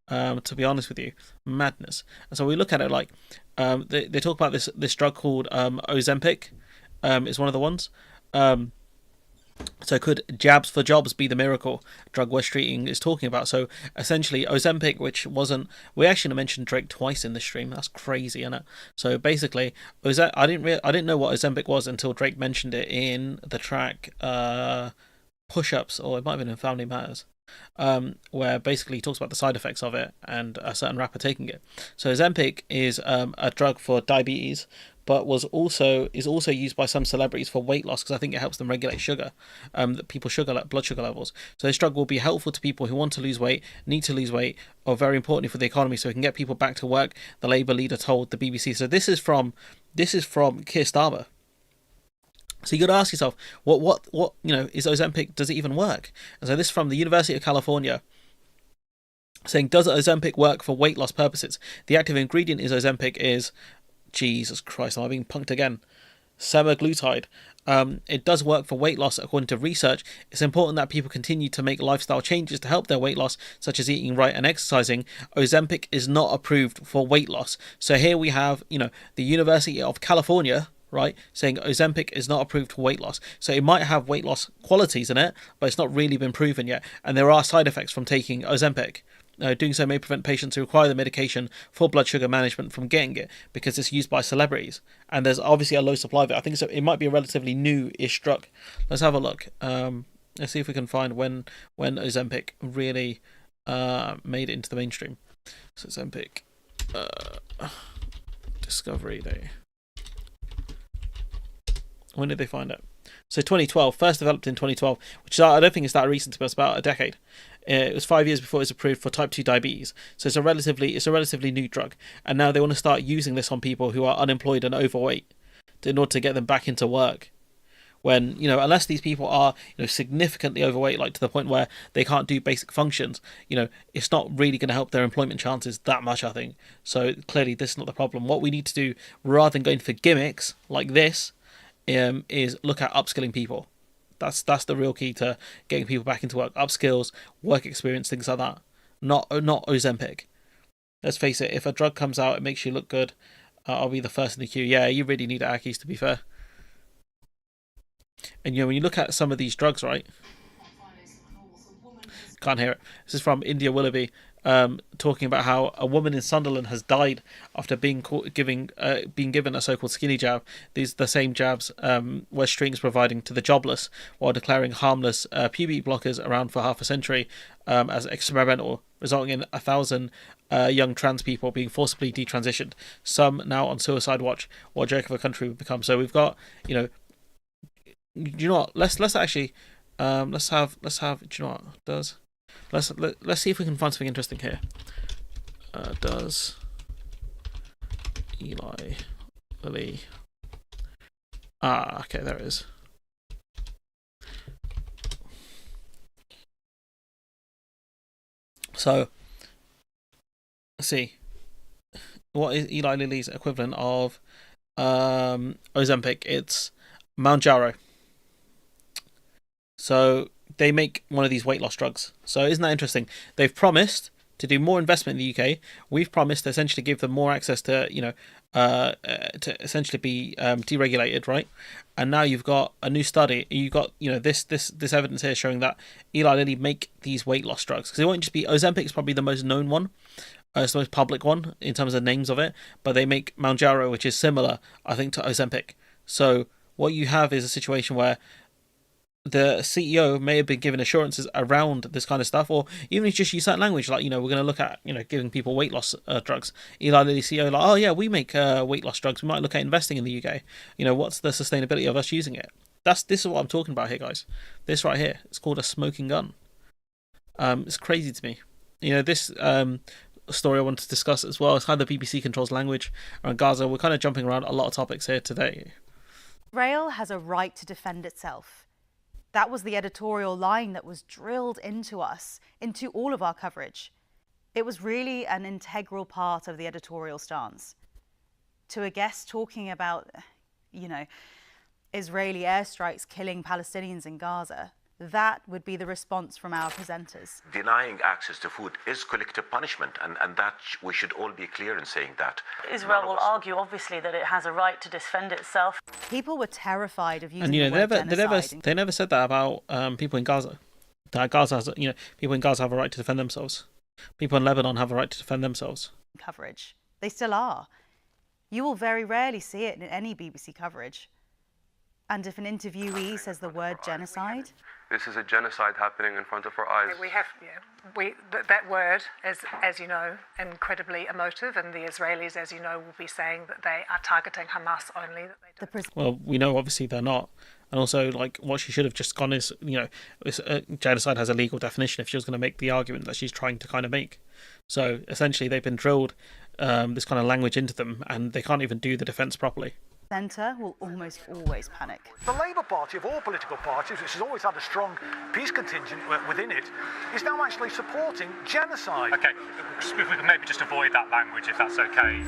To be honest with you, madness. And so we look at it like they talk about this drug called Ozempic. Is one of the ones. So could jabs for jobs be the miracle drug Wes Streeting is talking about? So essentially Ozempic, which wasn't, we actually mentioned Drake twice in this stream. That's crazy, isn't it? So basically, I didn't know what Ozempic was until Drake mentioned it in the track Push-Ups, or it might have been in Family Matters. Where basically he talks about the side effects of it and a certain rapper taking it. So Ozempic is a drug for diabetes, but is also used by some celebrities for weight loss, because I think it helps them regulate sugar, people's blood sugar levels. So this drug will be helpful to people who want to lose weight, need to lose weight, or very importantly for the economy, so we can get people back to work. The Labour leader told the BBC. So this is from Keir Starmer. So you got to ask yourself, what is Ozempic? Does it even work? And so this is from the University of California, saying, does Ozempic work for weight loss purposes? The active ingredient is Ozempic is, Jesus Christ, am I being punked again? Semaglutide. It does work for weight loss according to research. It's important that people continue to make lifestyle changes to help their weight loss, such as eating right and exercising. Ozempic is not approved for weight loss. So here we have, the University of California, right, saying Ozempic is not approved for weight loss. So it might have weight loss qualities in it, but it's not really been proven yet. And there are side effects from taking Ozempic. Doing so may prevent patients who require the medication for blood sugar management from getting it, because it's used by celebrities. And there's obviously a low supply of it. I think it might be a relatively new-ish drug. Let's have a look. Let's see if we can find when Ozempic really made it into the mainstream. So Ozempic Discovery Day. When did they find it? So 2012, first developed in 2012, which I don't think is that recent, but it's about a decade. It was 5 years before it was approved for type 2 diabetes. So it's a relatively new drug. And now they want to start using this on people who are unemployed and overweight in order to get them back into work. When, unless these people are, significantly overweight, like to the point where they can't do basic functions, it's not really going to help their employment chances that much, I think. So clearly this is not the problem. What we need to do, rather than going for gimmicks like this, is look at upskilling people. That's the real key to getting people back into work. Upskills, work experience, things like that. Not Ozempic. Let's face it, if a drug comes out, it makes you look good, I'll be the first in the queue. Yeah, you really need Akis, to be fair. And when you look at some of these drugs, right? Can't hear it. This is from India Willoughby, talking about how a woman in Sunderland has died after being given a so-called skinny jab. These are the same jabs West Street is providing to the jobless, while declaring harmless puberty blockers around for half a century as experimental, resulting in 1,000 young trans people being forcibly detransitioned. Some now on suicide watch. What a joke of a country we've become. So we've got, do you know what? Let's actually let's have. Do you know what it does? Let's see if we can find something interesting here. Does Eli Lilly? Okay, there it is. So, let's see. What is Eli Lilly's equivalent of Ozempic? It's Mounjaro. So they make one of these weight loss drugs. So isn't that interesting? They've promised to do more investment in the UK. We've promised to essentially give them more access to, to essentially be deregulated, right? And now you've got a new study. You've got, this evidence here showing that Eli Lilly make these weight loss drugs. Because it won't just be Ozempic is probably the most known one. It's the most public one in terms of names of it. But they make Mounjaro, which is similar, I think, to Ozempic. So what you have is a situation where the CEO may have been given assurances around this kind of stuff, or even if just use certain language, like, we're going to look at, giving people weight loss drugs. Eli Lilly CEO, like, oh yeah, we make weight loss drugs. We might look at investing in the UK. What's the sustainability of us using it? This is what I'm talking about here, guys. This right here, it's called a smoking gun. It's crazy to me. This story I wanted to discuss as well is how the BBC controls language around Gaza. We're kind of jumping around a lot of topics here today. Israel has a right to defend itself. That was the editorial line that was drilled into us, into all of our coverage. It was really an integral part of the editorial stance. To a guest talking about, Israeli airstrikes killing Palestinians in Gaza, that would be the response from our presenters. Denying access to food is collective punishment, and that we should all be clear in saying that. Israel will argue, obviously, that it has a right to defend itself. People were terrified of using And the word genocide. they never said that about people in Gaza. That Gaza has, people in Gaza have a right to defend themselves. People in Lebanon have a right to defend themselves. Coverage. They still are. You will very rarely see it in any BBC coverage. And if an interviewee says the word genocide, this is a genocide happening in front of our eyes. We have, that word is, as you know, incredibly emotive, and the Israelis, as you know, will be saying that they are targeting Hamas only. Well, we know obviously they're not. And also, what she should have just gone is, genocide has a legal definition if she was going to make the argument that she's trying to kind of make. So essentially, they've been drilled this kind of language into them, and they can't even do the defence properly. Centre will almost always panic. The Labour Party, of all political parties, which has always had a strong peace contingent within it, is now actually supporting genocide. Okay, if we can maybe just avoid that language, if that's okay.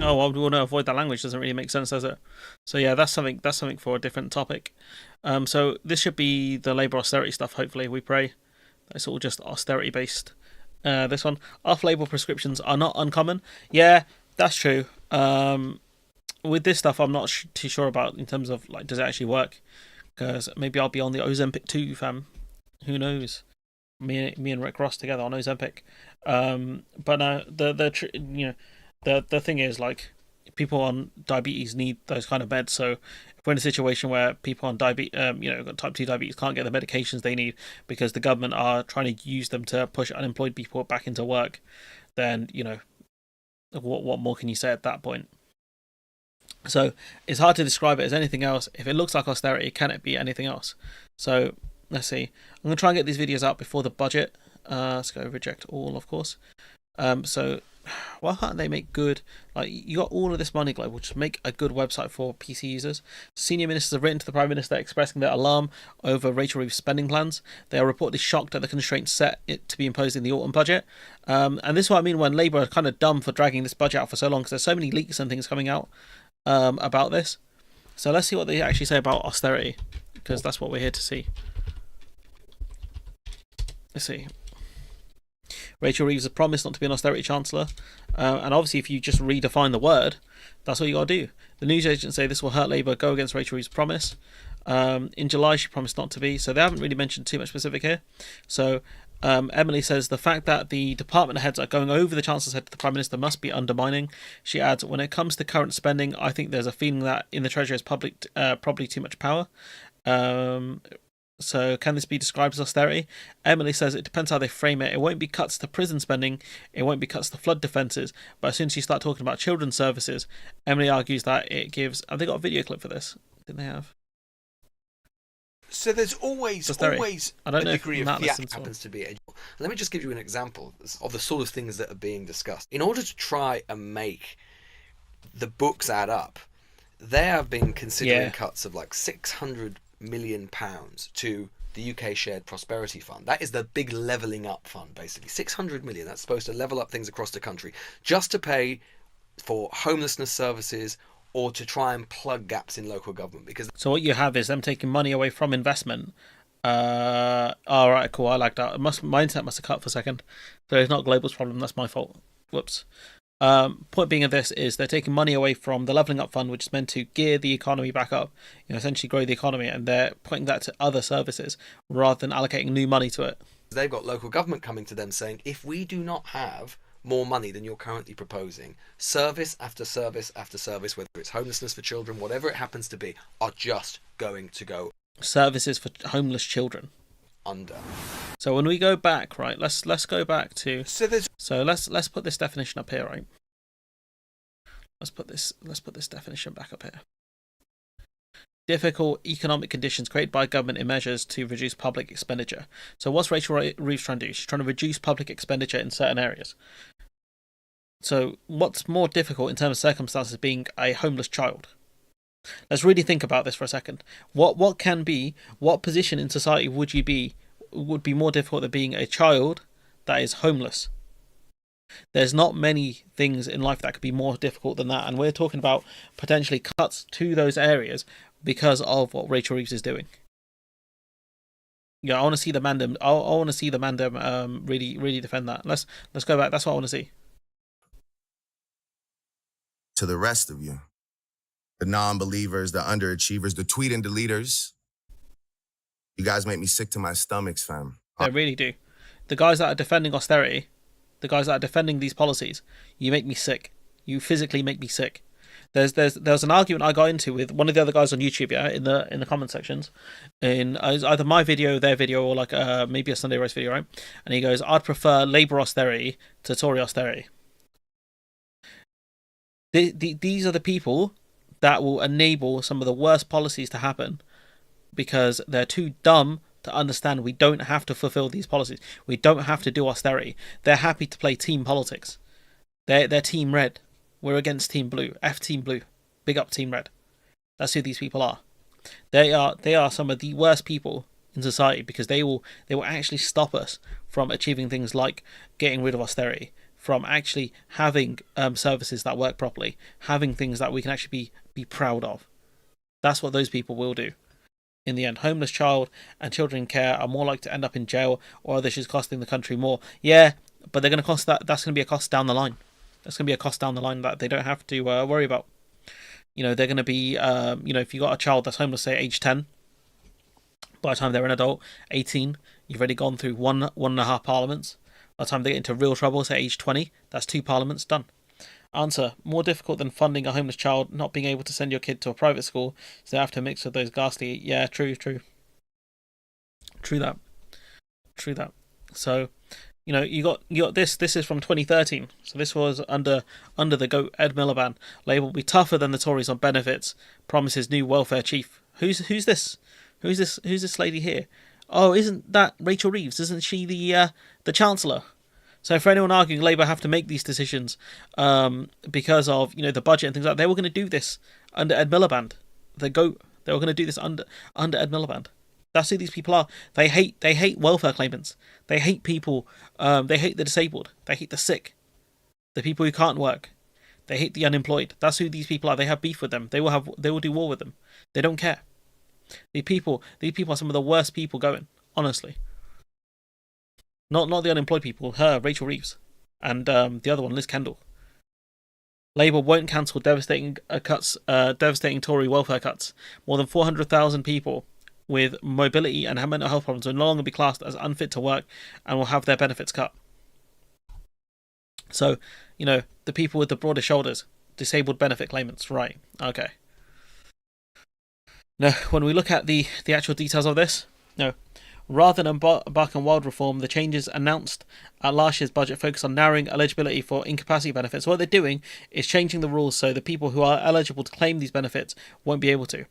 Oh, well, we want to avoid that language. Doesn't really make sense, does it? So yeah, that's something for a different topic. So this should be the Labour austerity stuff. Hopefully, we pray. It's all just austerity based. This one, off-label prescriptions are not uncommon. Yeah, that's true. With this stuff, I'm not too sure about in terms of does it actually work? Because maybe I'll be on the Ozempic too, fam. Who knows? Me and Rick Ross together on Ozempic. But the thing is, people on diabetes need those kind of meds. So if we're in a situation where people on diabetes, got type 2 diabetes, can't get the medications they need because the government are trying to use them to push unemployed people back into work, then what more can you say at that point? So it's hard to describe it as anything else. If it looks like austerity, can it be anything else? So let's see. I'm going to try and get these videos out before the budget. Let's go reject all, of course. So why can't they make good, you got all of this money, Global, just make a good website for PC users. Senior ministers have written to the Prime Minister expressing their alarm over Rachel Reeves' spending plans. They are reportedly shocked at the constraints set to be imposed in the autumn budget. And this is what I mean when Labour are kind of dumb for dragging this budget out for so long, because there's so many leaks and things coming out about this. So let's see what they actually say about austerity, because that's what we're here to see. Let's see. Rachel Reeves has promised not to be an austerity chancellor, and obviously if you just redefine the word, that's what you got to do. The news agents say this will hurt Labour go against Rachel Reeves' promise. In July, she promised not to be. So they haven't really mentioned too much specific here. So Emily says the fact that the department heads are going over the Chancellor's head to the Prime Minister must be undermining. She adds, when it comes to current spending, I think there's a feeling that in the Treasury is probably too much power. So can this be described as austerity? Emily says it depends how they frame it. It won't be cuts to prison spending. It won't be cuts to flood defences. But as soon as you start talking about children's services, Emily argues that it gives... Have they got a video clip for this? Didn't they have? So there's always I don't a know degree if of Matt fiat happens to be. Let me just give you an example of the sort of things that are being discussed. In order to try and make the books add up, they have been considering cuts of like £600 million to the UK Shared Prosperity Fund. That is the big levelling up fund, basically. 600 million. That's supposed to level up things across the country, just to pay for homelessness services or to try and plug gaps in local government. Because so what you have is them taking money away from investment. All right, cool. I like that. My internet must have cut for a second. So it's not Global's problem. That's my fault. Whoops. Point being of this is they're taking money away from the levelling up fund, which is meant to gear the economy back up, essentially grow the economy, and they're putting that to other services rather than allocating new money to it. They've got local government coming to them saying, if we do not have more money than you're currently proposing, service after service after service, whether it's homelessness for children, whatever it happens to be, are just going to go. Services for homeless children. Under. So when we go back, right, let's go back to so let's put this definition up here, right? Let's put this definition back up here. Difficult economic conditions created by government in measures to reduce public expenditure. So what's Rachel Reeves trying to do? She's trying to reduce public expenditure in certain areas. So what's more difficult in terms of circumstances being a homeless child? Let's really think about this for a second. What position in society would be more difficult than being a child that is homeless? There's not many things in life that could be more difficult than that, and we're talking about potentially cuts to those areas because of what Rachel Reeves is doing. Yeah, I want to see the Mandem. I want to see the Mandem really defend that. Let's go back. That's what I want to see. To the rest of you, the non-believers, the underachievers, the tweet and deleters, you guys make me sick to my stomachs, fam. They really do. The guys that are defending austerity, the guys that are defending these policies, you make me sick. You physically make me sick. There's an argument I got into with one of the other guys on YouTube, in the comment sections, in either my video, their video, or like maybe a Sunday roast video, right? And he goes, "I'd prefer Labour austerity to Tory austerity." These are the people that will enable some of the worst policies to happen because they're too dumb to understand we don't have to fulfill these policies. We don't have to do austerity. They're happy to play team politics. They're team red. We're against team blue. F team blue. Big up team red. That's who these people are. They are some of the worst people in society because they will actually stop us from achieving things like getting rid of austerity, from actually having services that work properly, having things that we can actually be proud of. That's what those people will do. In the end, homeless child and children in care are more likely to end up in jail or other issues costing the country more. Yeah, but they're going to cost that. That's going to be a cost down the line. That's going to be a cost down the line that they don't have to worry about. They're going to be, if you got a child that's homeless, say age 10, by the time they're an adult, 18, you've already gone through one and a half parliaments. By the time they get into real trouble, say age 20, that's 2 parliaments done. Answer: more difficult than funding a homeless child, not being able to send your kid to a private school, so they have to mix with those ghastly. Yeah, true that. So, you got this. This is from 2013. So this was under the GOAT Ed Miliband. Labour will be tougher than the Tories on benefits. Promises new welfare chief. Who's this? Who's this lady here? Oh, isn't that Rachel Reeves? Isn't she the Chancellor? So for anyone arguing Labour have to make these decisions because of the budget and things like that, they were going to do this under Ed Miliband. The GOAT. They were going to do this under Ed Miliband. That's who these people are. They hate welfare claimants. They hate people. They hate the disabled. They hate the sick. The people who can't work. They hate the unemployed. That's who these people are. They have beef with them. They will do war with them. They don't care. These people are some of the worst people going. Honestly. Not the unemployed people. Her, Rachel Reeves, and the other one, Liz Kendall. Labour won't cancel devastating Tory welfare cuts. More than 400,000 people with mobility and mental health problems will no longer be classed as unfit to work and will have their benefits cut. So, the people with the broader shoulders, disabled benefit claimants, right? Okay. Now, when we look at the actual details of this, rather than embark on wild reform, the changes announced at last year's budget focus on narrowing eligibility for incapacity benefits. What they're doing is changing the rules so the people who are eligible to claim these benefits won't be able to.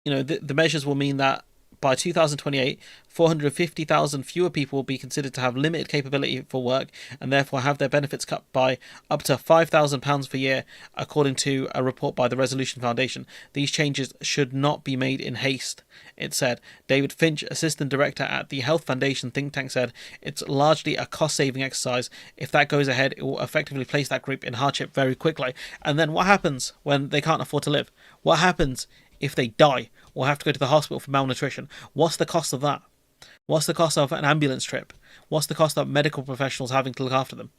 The measures will mean that by 2028, 450,000 fewer people will be considered to have limited capability for work and therefore have their benefits cut by up to £5,000 per year, according to a report by the Resolution Foundation. These changes should not be made in haste, it said. David Finch, Assistant Director at the Health Foundation think tank, said it's largely a cost-saving exercise. If that goes ahead, it will effectively place that group in hardship very quickly. And then what happens when they can't afford to live? What happens if they die or have to go to the hospital for malnutrition? What's the cost of that? What's the cost of an ambulance trip? What's the cost of medical professionals having to look after them?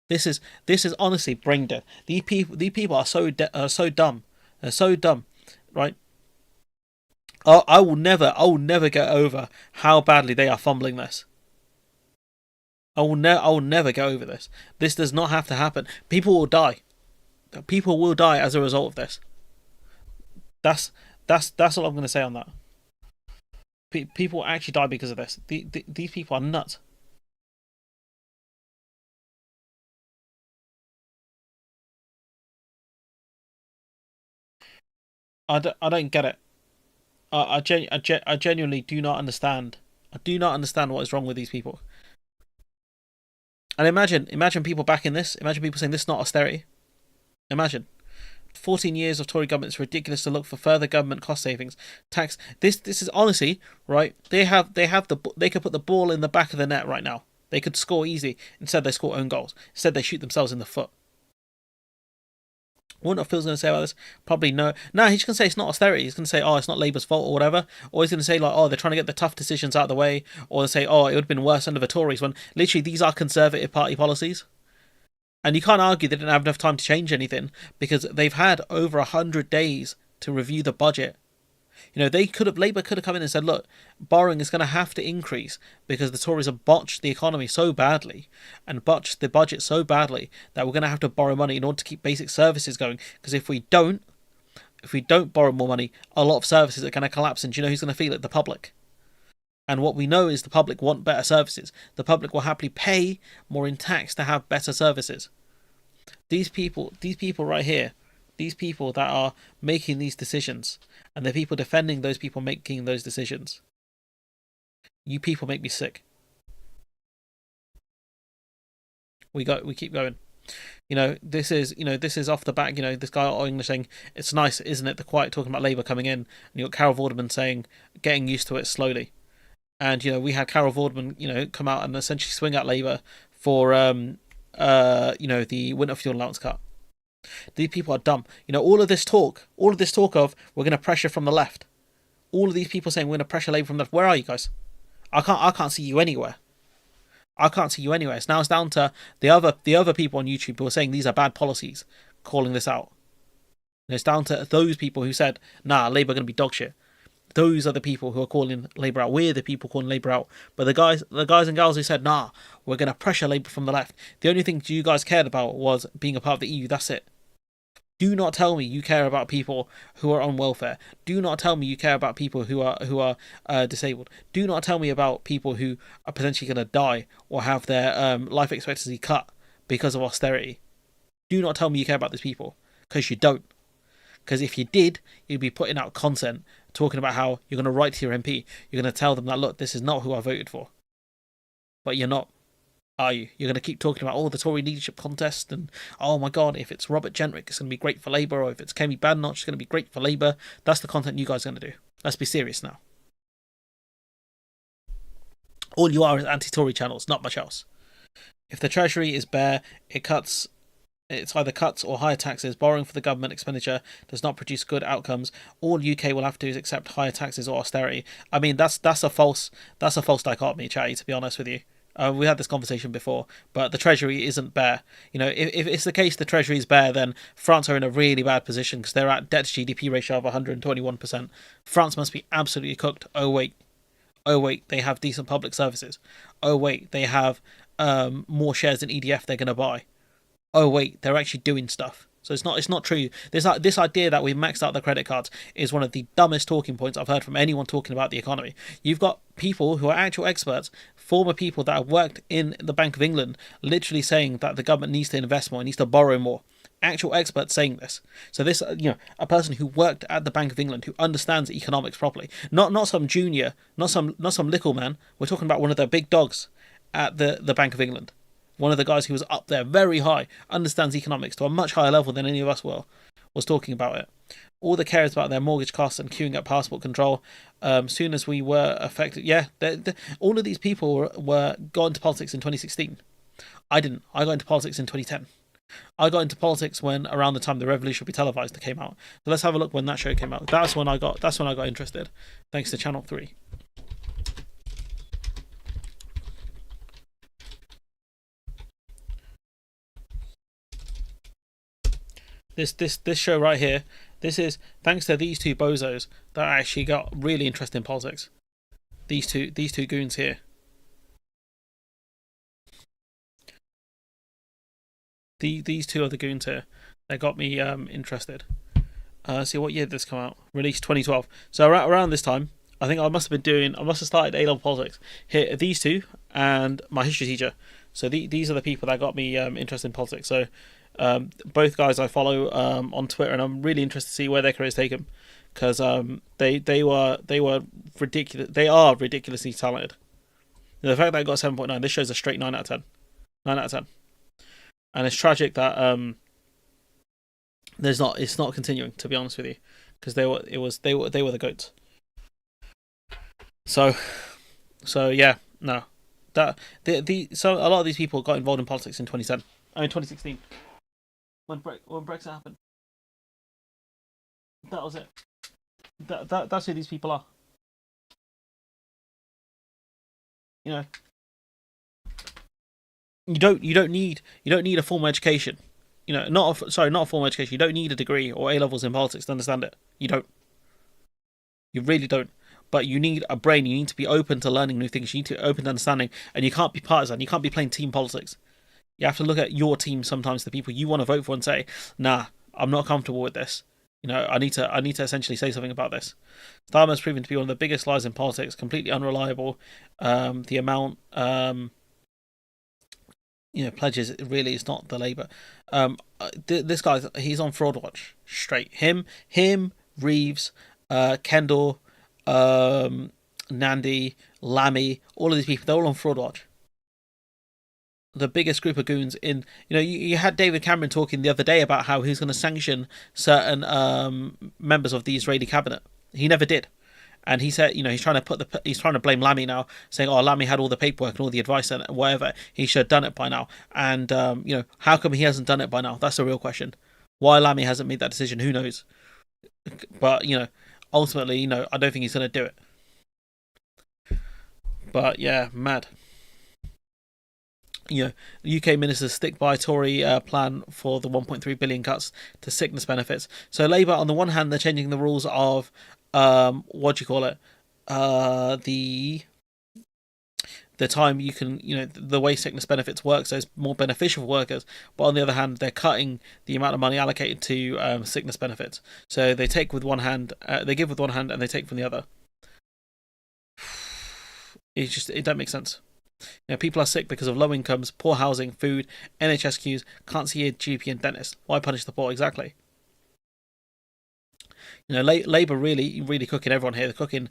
This is honestly brain dead. These people are so dumb. They're so dumb, right? I will never get over how badly they are fumbling this. I will never get over this. This does not have to happen. People will die. People will die as a result of this. That's all I'm going to say on that. People actually die because of this. These people are nuts. I don't get it. I genuinely do not understand. I do not understand what is wrong with these people. And imagine people backing this. Imagine people saying this is not austerity. Imagine. 14 years of Tory government, it's ridiculous to look for further government cost savings. Tax. This is honestly right. They could put the ball in the back of the net right now. They could score easy. Instead, they score own goals. Instead, they shoot themselves in the foot. I wonder what Phil's going to say about this. Probably no. No, he's going to say it's not austerity. He's going to say, oh, it's not Labour's fault or whatever. Or he's going to say, like, oh, they're trying to get the tough decisions out of the way. Or they say, oh, it would have been worse under the Tories, when literally these are Conservative Party policies. And you can't argue they didn't have enough time to change anything, because they've had over 100 days to review the budget. Labour could have come in and said, look, borrowing is going to have to increase because the Tories have botched the economy so badly and botched the budget so badly that we're going to have to borrow money in order to keep basic services going. Because if we don't borrow more money, a lot of services are going to collapse. And do you know who's going to feel it? The public. And what we know is the public want better services. The public will happily pay more in tax to have better services. These people right here, these people that are making these decisions, and the people defending those people making those decisions, you people make me sick. We keep going. This is off the back. This guy on English saying it's nice, isn't it? The quiet talking about Labour coming in, and you got Carol Vorderman saying getting used to it slowly. And we had Carol Vorderman, come out and essentially swing at Labour for the winter fuel allowance cut. These people are dumb. All of this talk of we're going to pressure from the left. All of these people saying we're going to pressure Labour from the left. Where are you guys? I can't see you anywhere. I can't see you anywhere. Now it's down to the other people on YouTube who are saying these are bad policies, calling this out. And it's down to those people who said, nah, Labour are going to be dog shit. Those are the people who are calling Labour out. We're the people calling Labour out. But the guys and gals who said, nah, we're going to pressure Labour from the left. The only thing you guys cared about was being a part of the EU. That's it. Do not tell me you care about people who are on welfare. Do not tell me you care about people who are disabled. Do not tell me about people who are potentially going to die or have their life expectancy cut because of austerity. Do not tell me you care about these people, because you don't. Because if you did, you'd be putting out content talking about how you're going to write to your MP. You're going to tell them that, look, this is not who I voted for. But you're not, are you? You're going to keep talking about, the Tory leadership contest and, oh my God, if it's Robert Jenrick, it's going to be great for Labour, or if it's Kemi Badenoch, it's going to be great for Labour. That's the content you guys are going to do. Let's be serious now. All you are is anti-Tory channels, not much else. If the Treasury is bare, it's either cuts or higher taxes. Borrowing for the government expenditure does not produce good outcomes. All UK will have to do is accept higher taxes or austerity. I mean, that's a false dichotomy, Chatty, to be honest with you. We had this conversation before, but the Treasury isn't bare. If it's the case the Treasury is bare, then France are in a really bad position because they're at debt to GDP ratio of 121%. France must be absolutely cooked. Oh wait, they have decent public services. Oh wait, they have more shares in EDF they're going to buy. Oh wait, they're actually doing stuff. So it's not true. This idea that we maxed out the credit cards is one of the dumbest talking points I've heard from anyone talking about the economy. You've got people who are actual experts, former people that have worked in the Bank of England, literally saying that the government needs to invest more, needs to borrow more. Actual experts saying this. So this, a person who worked at the Bank of England, who understands economics properly, not some junior, not some little man. We're talking about one of the big dogs at the Bank of England. One of the guys who was up there very high, understands economics to a much higher level than any of us was talking about it. All the cares about their mortgage costs and queuing up passport control. Soon as we were affected, all of these people were got into politics in 2016. I didn't. I got into politics in 2010. I got into politics when around the time the Revolution Will Be Televised came out. So let's have a look when that show came out. That's when I got interested, thanks to Channel 3. This show right here, this is thanks to these two bozos that I actually got really interested in politics. These two goons here. These two are the goons here that got me interested. See what year did this come out? Released 2012. So around this time, I think I must have started A-level politics. Here, these two and my history teacher. So these are the people that got me interested in politics. So both guys I follow on Twitter, and I'm really interested to see where their careers take them, because they were ridiculous. They are ridiculously talented. The fact that I got 7.9, this shows a straight 9 out of 10. 9 out of 10. And it's tragic that it's not continuing, to be honest with you, because they were the goats. So yeah, no, that so a lot of these people got involved in politics in 2016, when Brexit happened. That was it. That's who these people are. You don't need a formal education. Not a formal education. You don't need a degree or A-levels in politics to understand it. You don't. You really don't. But you need a brain. You need to be open to learning new things. You need to be open to understanding, and you can't be partisan. You can't be playing team politics. You have to look at your team sometimes, the people you want to vote for, and say, "Nah, I'm not comfortable with this. I need to essentially say something about this." Starmer has proven to be one of the biggest lies in politics. Completely unreliable. The amount pledges really is not the Labour. This guy, he's on fraud watch straight. Him, Reeves, Kendall, Nandy, Lammy, all of these people, they're all on fraud watch. The biggest group of goons in, you had David Cameron talking the other day about how he's going to sanction certain members of the Israeli cabinet. He never did. And he said, he's trying to blame Lammy now, saying, "Oh, Lammy had all the paperwork and all the advice and whatever. He should have done it by now." And how come he hasn't done it by now? That's the real question. Why Lammy hasn't made that decision, who knows? But ultimately, I don't think he's going to do it. But yeah, mad. UK ministers stick by Tory plan for the 1.3 billion cuts to sickness benefits. So Labour, on the one hand, they're changing the rules of the time you can, the way sickness benefits work, so it's more beneficial for workers. But on the other hand, they're cutting the amount of money allocated to sickness benefits. So they take with one hand, they give with one hand, and they take from the other. It don't make sense. People are sick because of low incomes, poor housing, food, NHS queues, can't see a GP and dentist. Why punish the poor? Exactly. Labour really cooking everyone here. They're cooking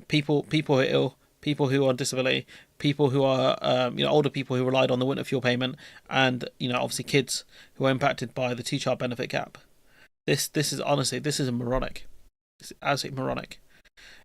people who are ill, people who are on disability, people who are older people who relied on the winter fuel payment, and obviously kids who are impacted by the 2-child benefit cap. This is honestly, this is moronic. It's absolutely moronic.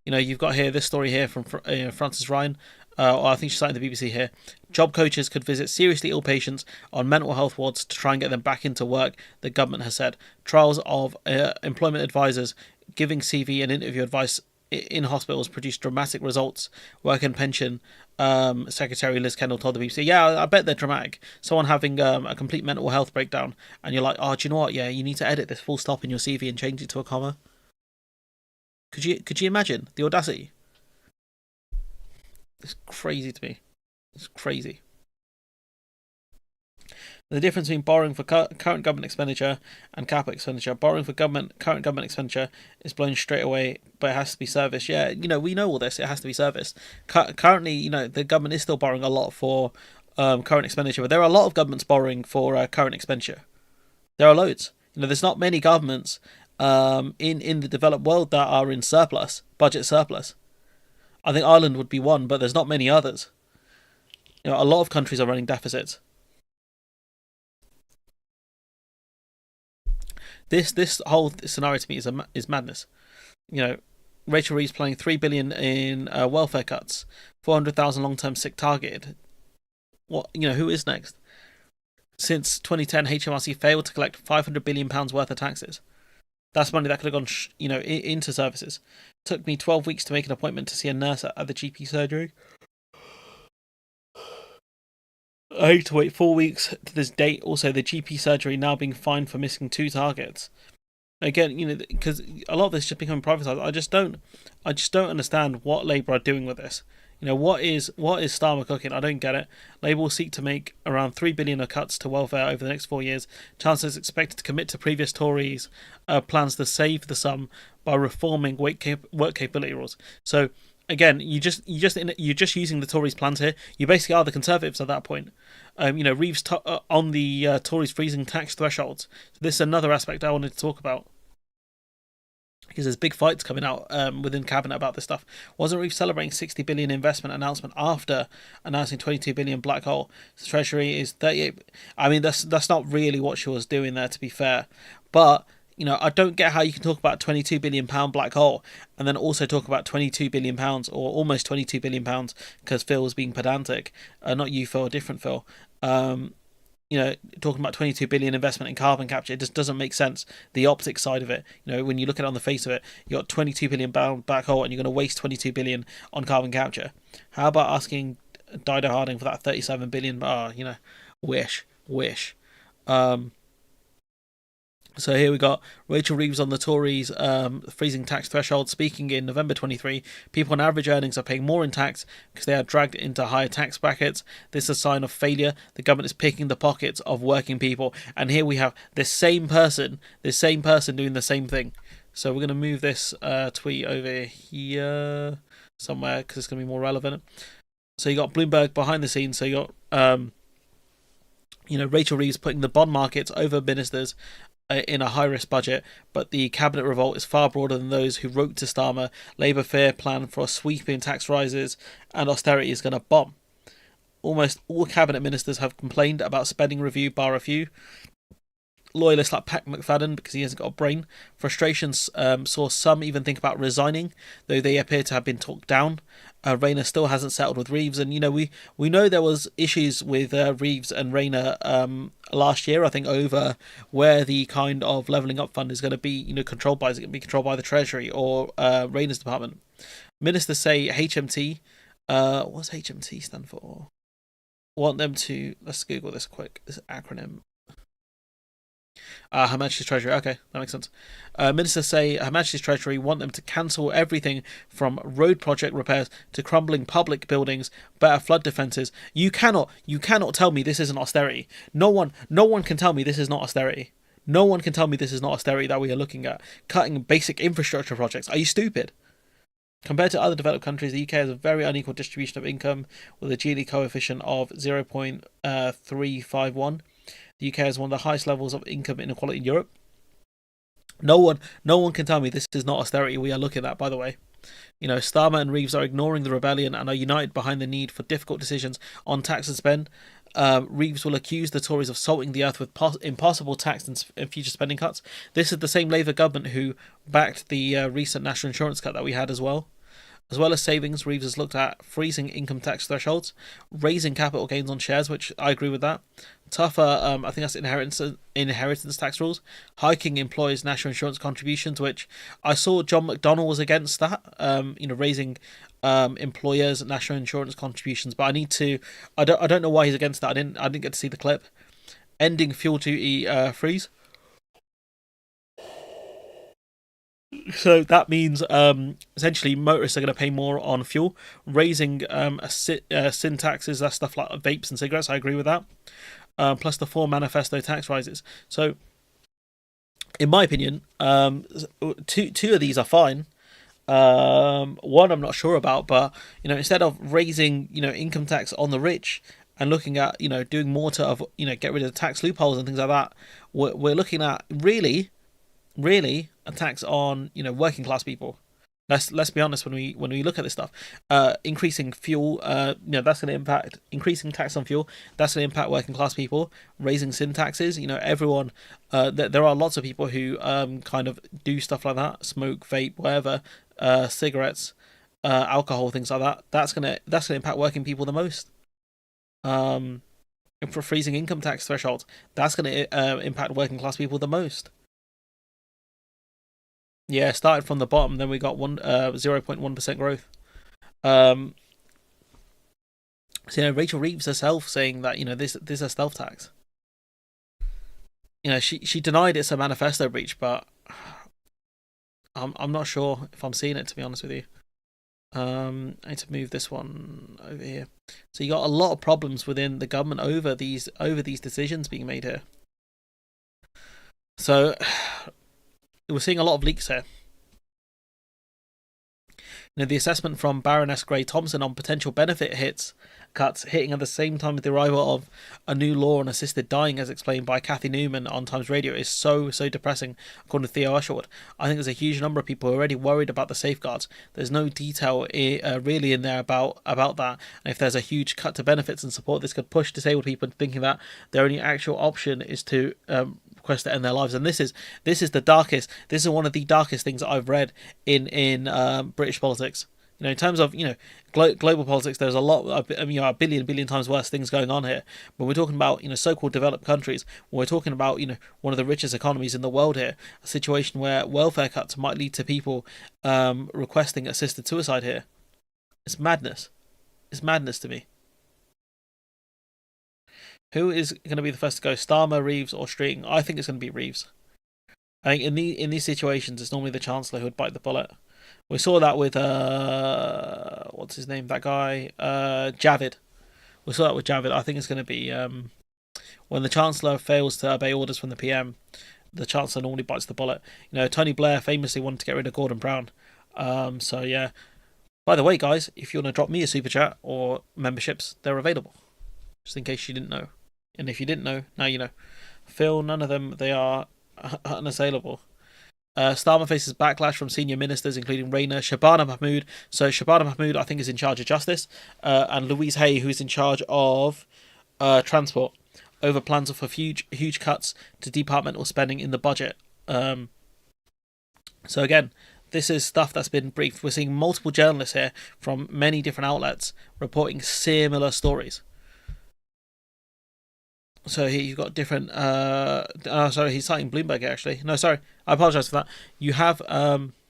You've got here this story here from Frances Ryan. I think she's citing the BBC here. Job coaches could visit seriously ill patients on mental health wards to try and get them back into work, the government has said. Trials of employment advisors giving CV and interview advice in hospitals produce dramatic results. Work and pension Secretary Liz Kendall told the BBC, yeah, I bet they're dramatic. Someone having a complete mental health breakdown, and you're like, oh, do you know what? Yeah, you need to edit this full stop in your CV and change it to a comma. Could you imagine the audacity? It's crazy to me. It's crazy. The difference between borrowing for current government expenditure and capital expenditure. Borrowing for current government expenditure is blown straight away, but it has to be serviced. Yeah, we know all this. It has to be serviced. Currently, the government is still borrowing a lot for current expenditure, but there are a lot of governments borrowing for current expenditure. There are loads. There's not many governments in the developed world that are in surplus, budget surplus. I think Ireland would be one, but there's not many others. A lot of countries are running deficits. This whole scenario to me is madness. Rachel Reeves playing $3 billion in welfare cuts, 400,000 long-term sick targeted. What who is next? Since 2010, HMRC failed to collect £500 billion worth of taxes. That's money that could have gone, into services. Took me 12 weeks to make an appointment to see a nurse at the GP surgery. I had to wait 4 weeks to this date. Also, the GP surgery now being fined for missing 2 targets. Again, because a lot of this is just becoming privatised. I just don't understand what Labour are doing with this. What is Starmer cooking? I don't get it. Labour will seek to make around $3 billion of cuts to welfare over the next 4 years. Chancellor is expected to commit to previous Tories' plans to save the sum by reforming work capability rules. So again, you're just using the Tories' plans here. You basically are the Conservatives at that point. Reeves on the Tories freezing tax thresholds. This is another aspect I wanted to talk about, because there's big fights coming out within cabinet about this stuff. Wasn't Reeves celebrating 60 billion investment announcement after announcing 22 billion black hole? The Treasury is 38. I mean, that's not really what she was doing there, to be fair. But I don't get how you can talk about £22 billion black hole and then also talk about £22 billion or almost £22 billion, because Phil was being pedantic. Not you, Phil, a different Phil. Talking about 22 billion investment in carbon capture, it just doesn't make sense. The optics side of it, when you look at it on the face of it, you got 22 billion black hole and you're going to waste 22 billion on carbon capture. How about asking Dido Harding for that 37 billion? Wish. So here we got Rachel Reeves on the Tories freezing tax threshold, speaking in November 23. People on average earnings are paying more in tax because they are dragged into higher tax brackets. This is a sign of failure. The government is picking the pockets of working people. And here we have this same person doing the same thing. So we're going to move this tweet over here somewhere because it's going to be more relevant. So you got Bloomberg behind the scenes. So you got Rachel Reeves putting the bond markets over ministers in a high-risk budget, but the cabinet revolt is far broader than those who wrote to Starmer. Labour fear plan for sweeping tax rises and austerity is going to bomb. Almost all cabinet ministers have complained about spending review, bar a few. Loyalists like Pat McFadden, because he hasn't got a brain. Frustrations saw some even think about resigning, though they appear to have been talked down. Rayner still hasn't settled with Reeves, and we know there was issues with Reeves and Rayner last year, I think, over where the kind of levelling up fund is going to be controlled by. Is it going to be controlled by the Treasury or Rayner's department? Ministers say HMT. What's HMT stand for? Want them to, let's Google this quick, this acronym. Her Majesty's Treasury. Okay, that makes sense. Ministers say Her Majesty's Treasury want them to cancel everything from road project repairs to crumbling public buildings, better flood defences. You cannot tell me this isn't austerity. No one can tell me this is not austerity. No one can tell me this is not austerity that we are looking at. Cutting basic infrastructure projects. Are you stupid? Compared to other developed countries, the UK has a very unequal distribution of income with a Gini coefficient of 0.351. The UK has one of the highest levels of income inequality in Europe. No one can tell me this is not austerity we are looking at, by the way. Starmer and Reeves are ignoring the rebellion and are united behind the need for difficult decisions on tax and spend. Reeves will accuse the Tories of salting the earth with impossible tax and future spending cuts. This is the same Labour government who backed the recent national insurance cut that we had as well. As well as savings, Reeves has looked at freezing income tax thresholds, raising capital gains on shares, which I agree with that. Tougher, I think that's inheritance tax rules, hiking employers' national insurance contributions, which I saw John McDonnell was against that. Raising employers' national insurance contributions, but I don't know why he's against that. I didn't get to see the clip. Ending fuel duty freeze. So that means essentially motorists are going to pay more on fuel, raising sin taxes, that's stuff like vapes and cigarettes. I agree with that. Plus the 4 manifesto tax rises. So, in my opinion, two of these are fine. One I'm not sure about, but instead of raising income tax on the rich and looking at doing more to get rid of the tax loopholes and things like that, we're looking at really a tax on working class people. Let's be honest, when we look at this stuff, increasing fuel, that's going to impact, increasing tax on fuel, that's going to impact working class people. Raising sin taxes, everyone, there are lots of people who kind of do stuff like that, smoke, vape, whatever, cigarettes, alcohol, things like that. That's gonna impact working people the most. And for freezing income tax thresholds, that's going to impact working class people the most. Yeah, started from the bottom, then we got 0.1% growth. So Rachel Reeves herself saying that this is a stealth tax. She denied it's a manifesto breach, but I'm not sure if I'm seeing it, to be honest with you. I need to move this one over here. So you got a lot of problems within the government over these decisions being made here. So we're seeing a lot of leaks here. The assessment from Baroness Gray Thompson on potential benefit cuts hitting at the same time with the arrival of a new law on assisted dying, as explained by Kathy Newman on Times Radio, is so depressing, according to Theo Usherwood. I think there's a huge number of people who are already worried about the safeguards. There's no detail really in there about that. And if there's a huge cut to benefits and support, this could push disabled people into thinking that their only actual option is to request to end their lives. And this is the darkest. This is one of the darkest things that I've read in British politics. In terms of global politics, there's a lot, a billion times worse things going on here. When we're talking about so-called developed countries, when we're talking about one of the richest economies in the world here, a situation where welfare cuts might lead to people requesting assisted suicide here. It's madness. It's madness to me. Who is going to be the first to go? Starmer, Reeves, or Streeting? I think it's going to be Reeves. I think in these situations, it's normally the Chancellor who would bite the bullet. We saw that with what's his name? That guy, Javid. We saw that with Javid. I think it's going to be when the Chancellor fails to obey orders from the PM, the Chancellor normally bites the bullet. Tony Blair famously wanted to get rid of Gordon Brown. So yeah. By the way, guys, if you want to drop me a super chat or memberships, they're available. Just in case you didn't know. And if you didn't know, now you know. Phil, none of them, they are unassailable. Starmer faces backlash from senior ministers, including Rayner, Shabana Mahmood. So Shabana Mahmood, I think, is in charge of justice, and Louise Hay, who's in charge of transport, over plans for huge cuts to departmental spending in the budget. So again, this is stuff that's been briefed. We're seeing multiple journalists here from many different outlets reporting similar stories. So here you've got different. Sorry, he's citing Bloomberg actually. No, sorry, I apologise for that. You have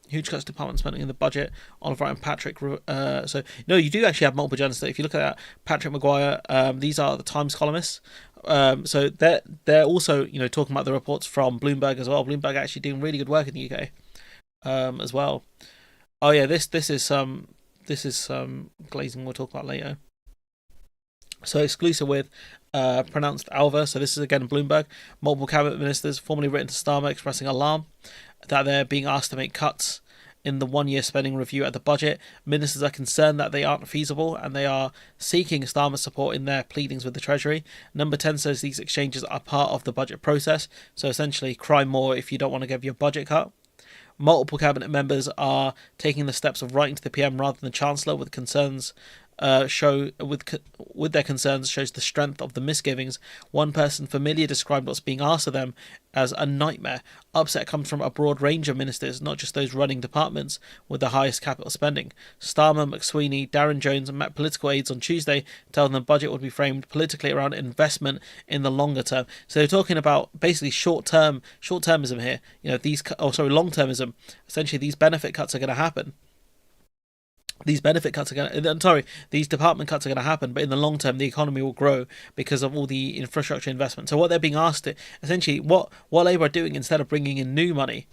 huge cuts to department spending in the budget. Oliver and Patrick. So no, you do actually have multiple journalists. If you look at that, Patrick Maguire. These are the Times columnists. So they're also talking about the reports from Bloomberg as well. Bloomberg actually doing really good work in the UK as well. Oh yeah, this is some glazing we'll talk about later. So exclusive with pronounced Alva. So this is again Bloomberg. Multiple cabinet ministers formally written to Starmer expressing alarm that they're being asked to make cuts in the one-year spending review at the budget. Ministers are concerned that they aren't feasible and they are seeking Starmer's support in their pleadings with the Treasury. Number 10 says these exchanges are part of the budget process. So essentially, cry more if you don't want to give your budget cut. Multiple cabinet members are taking the steps of writing to the PM rather than the Chancellor with concerns show with their concerns shows the strength of the misgivings. One person familiar described what's being asked of them as a nightmare. Upset comes from a broad range of ministers, not just those running departments with the highest capital spending. Starmer, McSweeney, Darren Jones met political aides on Tuesday, telling them the budget would be framed politically around investment in the longer term. So they're talking about basically short-termism here. Long-termism. Essentially, these benefit cuts are going to happen. These department cuts are going to happen, but in the long term, the economy will grow because of all the infrastructure investment. So what they're being asked to, essentially, what Labour are doing instead of bringing in new money,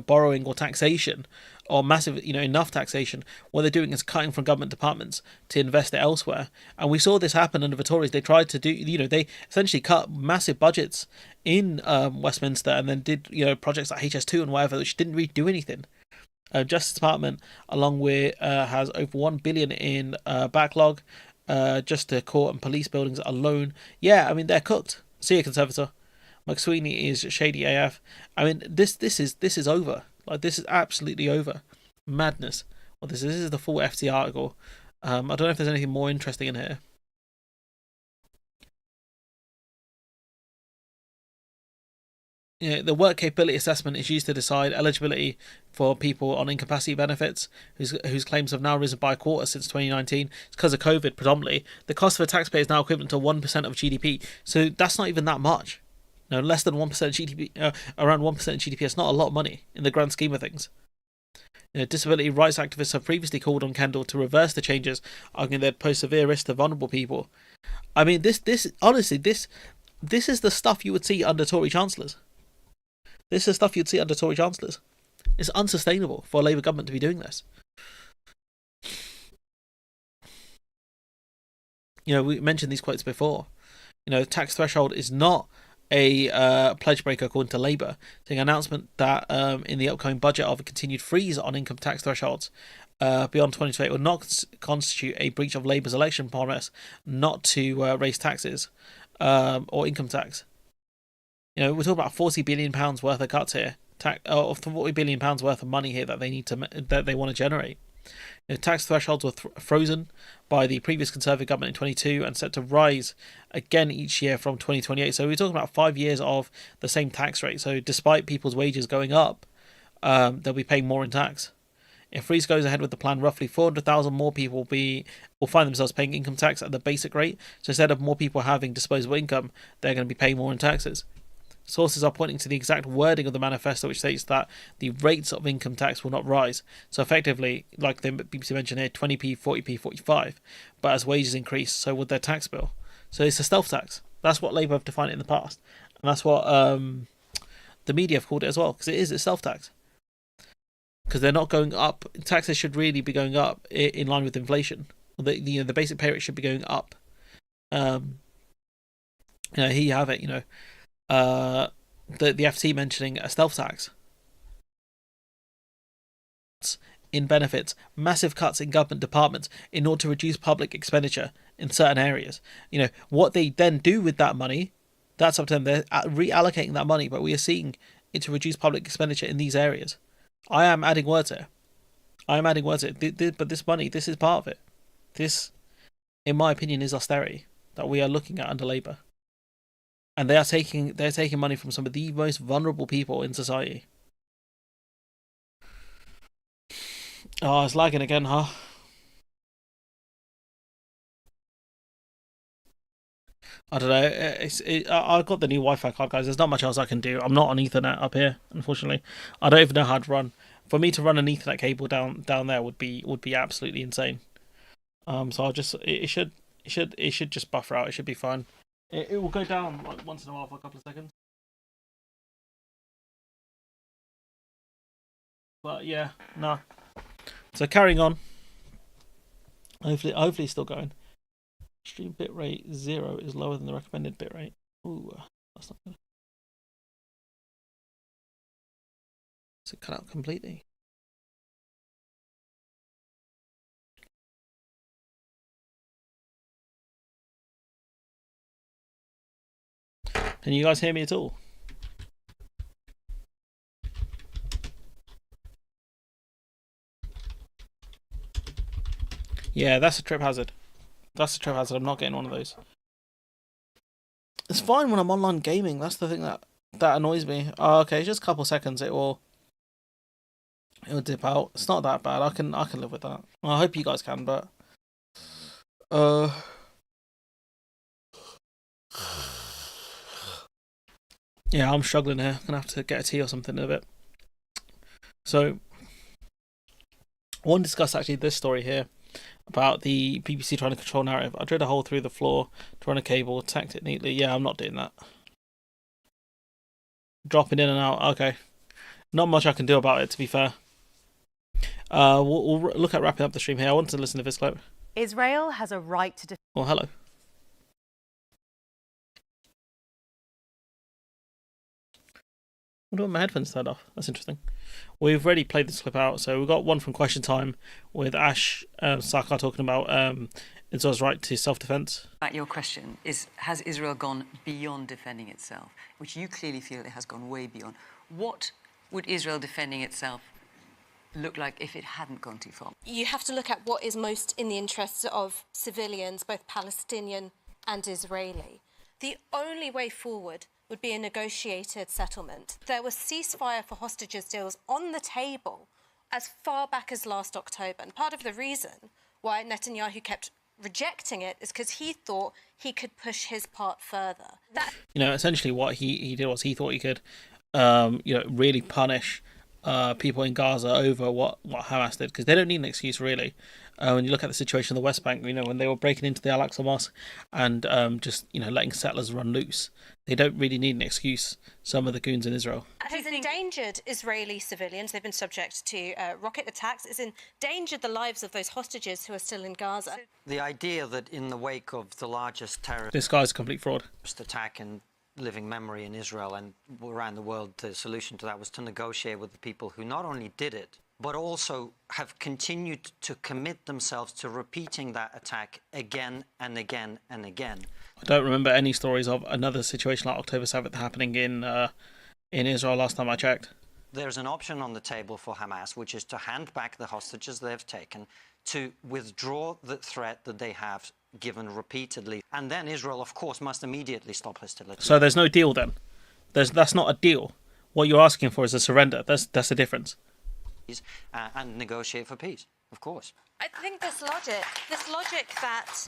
borrowing or taxation, or massive, enough taxation, what they're doing is cutting from government departments to invest it elsewhere. And we saw this happen under the Tories. They tried to do, they essentially cut massive budgets in Westminster and then did, projects like HS2 and whatever, which didn't really do anything. Justice Department, along with, has over 1 billion in backlog, just to court and police buildings alone. Yeah, I mean they're cooked. See you, Conservator. McSweeney is shady AF. I mean this is over. Like this is absolutely over. Madness. Well, this is the full FT article. I don't know if there's anything more interesting in here. The work capability assessment is used to decide eligibility for people on incapacity benefits whose claims have now risen by a quarter since 2019. It's because of COVID predominantly. The cost of a taxpayer is now equivalent to 1% of GDP. So that's not even that much. Less than 1% GDP, around 1% GDP. It's not a lot of money in the grand scheme of things. Disability rights activists have previously called on Kendall to reverse the changes, arguing they'd pose severe risk to vulnerable people. I mean, this is the stuff you would see under Tory chancellors. This is stuff you'd see under Tory chancellors. It's unsustainable for a Labour government to be doing this. We mentioned these quotes before. Tax threshold is not a pledge breaker according to Labour. The announcement that in the upcoming budget of a continued freeze on income tax thresholds beyond 2028 will not constitute a breach of Labour's election promise not to raise taxes or income tax. We're talking about £40 billion worth of cuts here, or £40 billion worth of money here that they want to generate. Tax thresholds were frozen by the previous Conservative government in 2022 and set to rise again each year from 2028. So we're talking about 5 years of the same tax rate. So despite people's wages going up, they'll be paying more in tax. If freeze goes ahead with the plan, roughly 400,000 more people will find themselves paying income tax at the basic rate. So instead of more people having disposable income, they're going to be paying more in taxes. Sources are pointing to the exact wording of the manifesto, which states that the rates of income tax will not rise. So effectively, like the BBC mentioned here, 20p, 40p, 45. But as wages increase, so would their tax bill. So it's a stealth tax. That's what Labour have defined it in the past. And that's what the media have called it as well, because it is a stealth tax. Because they're not going up. Taxes should really be going up in line with inflation. The basic pay rate should be going up. Here you have it, the FT mentioning a stealth tax. In benefits, massive cuts in government departments in order to reduce public expenditure in certain areas. What they then do with that money, that's up to them. They're reallocating that money, but we are seeing it to reduce public expenditure in these areas. I am adding words here. But this money, this is part of it. This, in my opinion, is austerity that we are looking at under Labour. And they're taking money from some of the most vulnerable people in society. Oh, it's lagging again, huh? I don't know. I've got the new Wi-Fi card, guys. There's not much else I can do. I'm not on Ethernet up here, unfortunately. I don't even know how to run. For me to run an Ethernet cable down there would be absolutely insane. So I'll just it should just buffer out. It should be fine. It will go down like once in a while for a couple of seconds. But yeah, no. So carrying on. Hopefully it's still going. Stream bitrate 0 is lower than the recommended bitrate. Ooh, that's not good. Is it cut out completely? Can you guys hear me at all? Yeah, that's a trip hazard. That's a trip hazard. I'm not getting one of those. It's fine when I'm online gaming. That's the thing that annoys me. Oh, okay, just a couple seconds. It'll dip out. It's not that bad. I can live with that. Well, I hope you guys can, but yeah, I'm struggling here. I'm gonna have to get a tea or something in a bit. So, I want to discuss actually this story here about the BBC trying to control narrative. I drilled a hole through the floor to run a cable, tacked it neatly. Yeah, I'm not doing that. Dropping in and out. Okay, not much I can do about it, to be fair. We'll look at wrapping up the stream here. I want to listen to this clip. Israel has a right to... Oh, hello. I want my headphones turned off. That's interesting. We've already played this clip out, so we've got one from Question Time with Ash Sarkar talking about Israel's right to self-defense. Your question is, has Israel gone beyond defending itself, which you clearly feel it has gone way beyond. What would Israel defending itself look like if it hadn't gone too far? You have to look at what is most in the interests of civilians, both Palestinian and Israeli. The only way forward would be a negotiated settlement. There was ceasefire for hostages deals on the table as far back as last October. And part of the reason why Netanyahu kept rejecting it is because he thought he could push his part further. Essentially what he did was he thought he could, really punish people in Gaza over what Hamas did, because they don't need an excuse really. When you look at the situation in the West Bank, when they were breaking into the Al-Aqsa Mosque and just letting settlers run loose, they don't really need an excuse. Some of the goons in Israel. It has endangered Israeli civilians. They've been subject to rocket attacks. It's endangered the lives of those hostages who are still in Gaza. The idea that in the wake of the largest terrorist This guy's a complete fraud. attack in living memory in Israel and around the world, the solution to that was to negotiate with the people who not only did it, but also have continued to commit themselves to repeating that attack again and again and again. I don't remember any stories of another situation like October 7th happening in Israel last time I checked. There's an option on the table for Hamas, which is to hand back the hostages they've taken, to withdraw the threat that they have given repeatedly. And then Israel, of course, must immediately stop hostility. So there's no deal then? That's not a deal. What you're asking for is a surrender. That's the difference. And negotiate for peace, of course. I think this logic that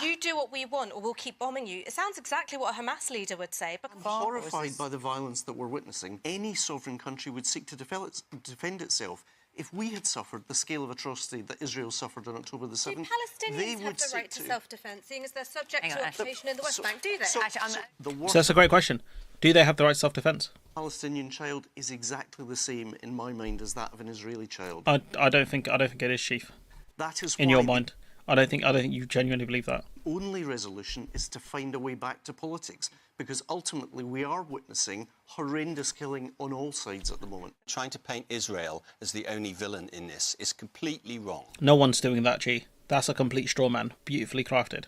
you do what we want or we'll keep bombing you, it sounds exactly what a Hamas leader would say. But I'm horrified by the violence that we're witnessing. Any sovereign country would seek to defend itself. If we had suffered the scale of atrocity that Israel suffered on October the 7th, Palestinians have the right to self-defence, seeing as they're subject to occupation in the West Bank, do they? So that's a great question. Do they have the right to self-defence? Palestinian child is exactly the same in my mind as that of an Israeli child. I don't think it is, Chief. That is in your mind. I don't think you genuinely believe that. Only resolution is to find a way back to politics, because ultimately we are witnessing horrendous killing on all sides at the moment. Trying to paint Israel as the only villain in this is completely wrong. No one's doing that, G. That's a complete straw man, beautifully crafted.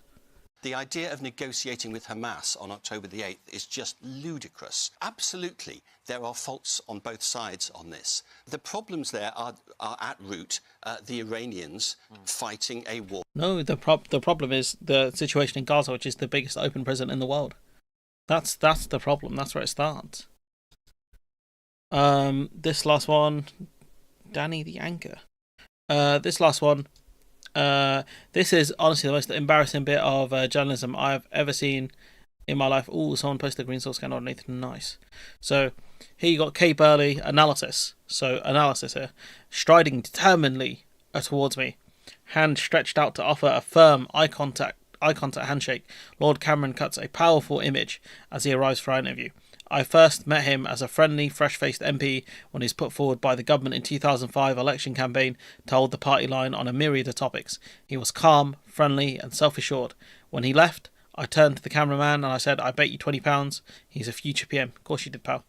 The idea of negotiating with Hamas on October the 8th is just ludicrous. Absolutely, there are faults on both sides on this. The problems there are at root the Iranians fighting a war. No, the problem is the situation in Gaza, which is the biggest open prison in the world. That's the problem. That's where it starts. This last one, Danny the Anchor. This last one. This is honestly the most embarrassing bit of journalism I've ever seen in my life. Ooh, someone posted a green source scan underneath. Nice. So here you got Kay Burley analysis. So analysis here. Striding determinedly towards me, hand stretched out to offer a firm eye contact handshake. Lord Cameron cuts a powerful image as he arrives for our interview. I first met him as a friendly, fresh-faced MP when he was put forward by the government in 2005 election campaign to hold the party line on a myriad of topics. He was calm, friendly and self-assured. When he left, I turned to the cameraman and I said, I bet you £20. He's a future PM. Of course you did, pal.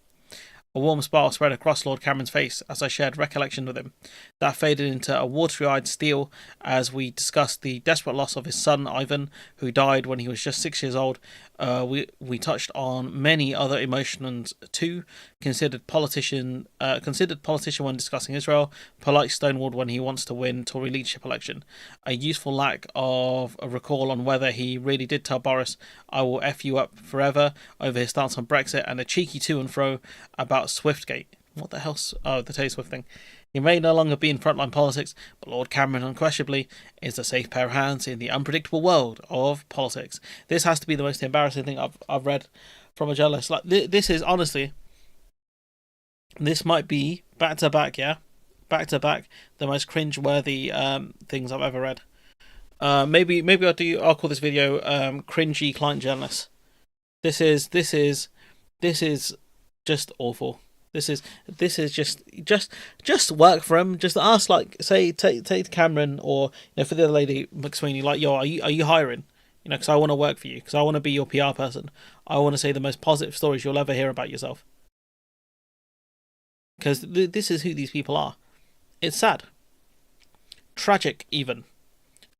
A warm smile spread across Lord Cameron's face as I shared recollection with him. That faded into a watery-eyed steel as we discussed the desperate loss of his son Ivan, who died when he was just 6 years old. We touched on many other emotions too. Considered politician when discussing Israel. Polite stonewalled when he wants to win Tory leadership election. A useful lack of a recall on whether he really did tell Boris, "I will f you up forever," over his stance on Brexit, and a cheeky to and fro about Swiftgate. What the hell? Oh, the Taylor Swift thing. He may no longer be in frontline politics, but Lord Cameron unquestionably is a safe pair of hands in the unpredictable world of politics. This has to be the most embarrassing thing I've read from a journalist. Like this is honestly, this might be back to back, the most cringe-worthy things I've ever read. Maybe I'll call this video cringy client journalist. This is just awful. This is just work for him. Just ask, like, say take Cameron, or for the other lady McSweeney, like, yo, are you hiring? Because I want to work for you, because I want to be your PR person. I want to say the most positive stories you'll ever hear about yourself. Because this is who these people are. It's sad, tragic even,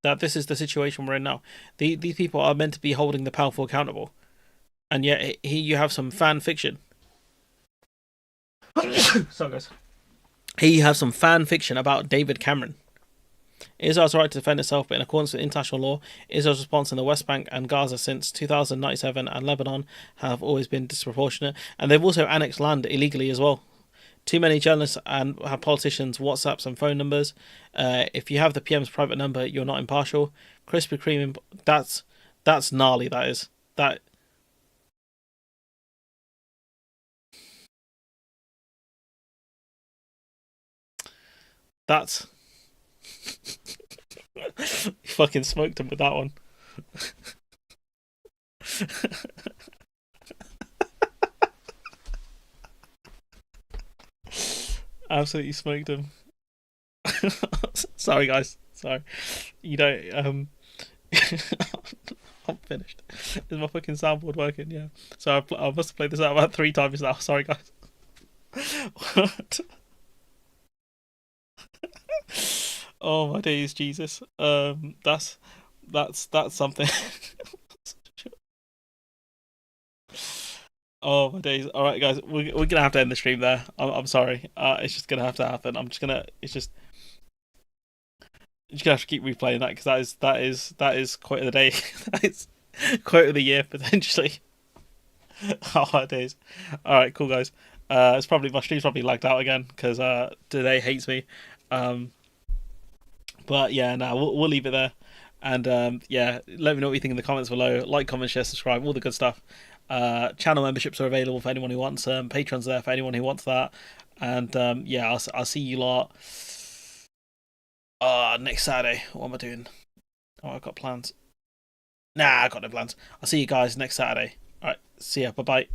that this is the situation we're in now. These people are meant to be holding the powerful accountable, and yet here you have some fan fiction. Sorry, guys. Here you have some fan fiction about David Cameron. Israel's right to defend itself, but in accordance with international law, Israel's response in the West Bank and Gaza since 2097 and Lebanon have always been disproportionate, and they've also annexed land illegally as well. Too many journalists and have politicians' WhatsApps and phone numbers. If you have the PM's private number, you're not impartial. Krispy Kreme, that's gnarly. That is that. That's you fucking smoked him with that one. Absolutely smoked him. Sorry, guys. Sorry. I'm finished. Is my fucking soundboard working? Yeah. So I must have played this out about 3 times now. Sorry, guys. What? Oh my days, Jesus. That's something. Oh my days. All right, guys, we're gonna have to end the stream there. I'm sorry. It's just gonna have to happen. You're just gonna have to keep replaying that, because that is quote of the day. That is quote of the year potentially. Oh my days. All right, cool, guys. It's probably my stream's probably lagged out again because today hates me. But yeah, no, we'll leave it there. And yeah, let me know what you think in the comments below. Like, comment, share, subscribe, all the good stuff. Channel memberships are available for anyone who wants them. Patreon's there for anyone who wants that. And yeah, I'll see you lot next Saturday. What am I doing? Oh, I've got plans. Nah, I got no plans. I'll see you guys next Saturday. Alright, see ya. Bye-bye.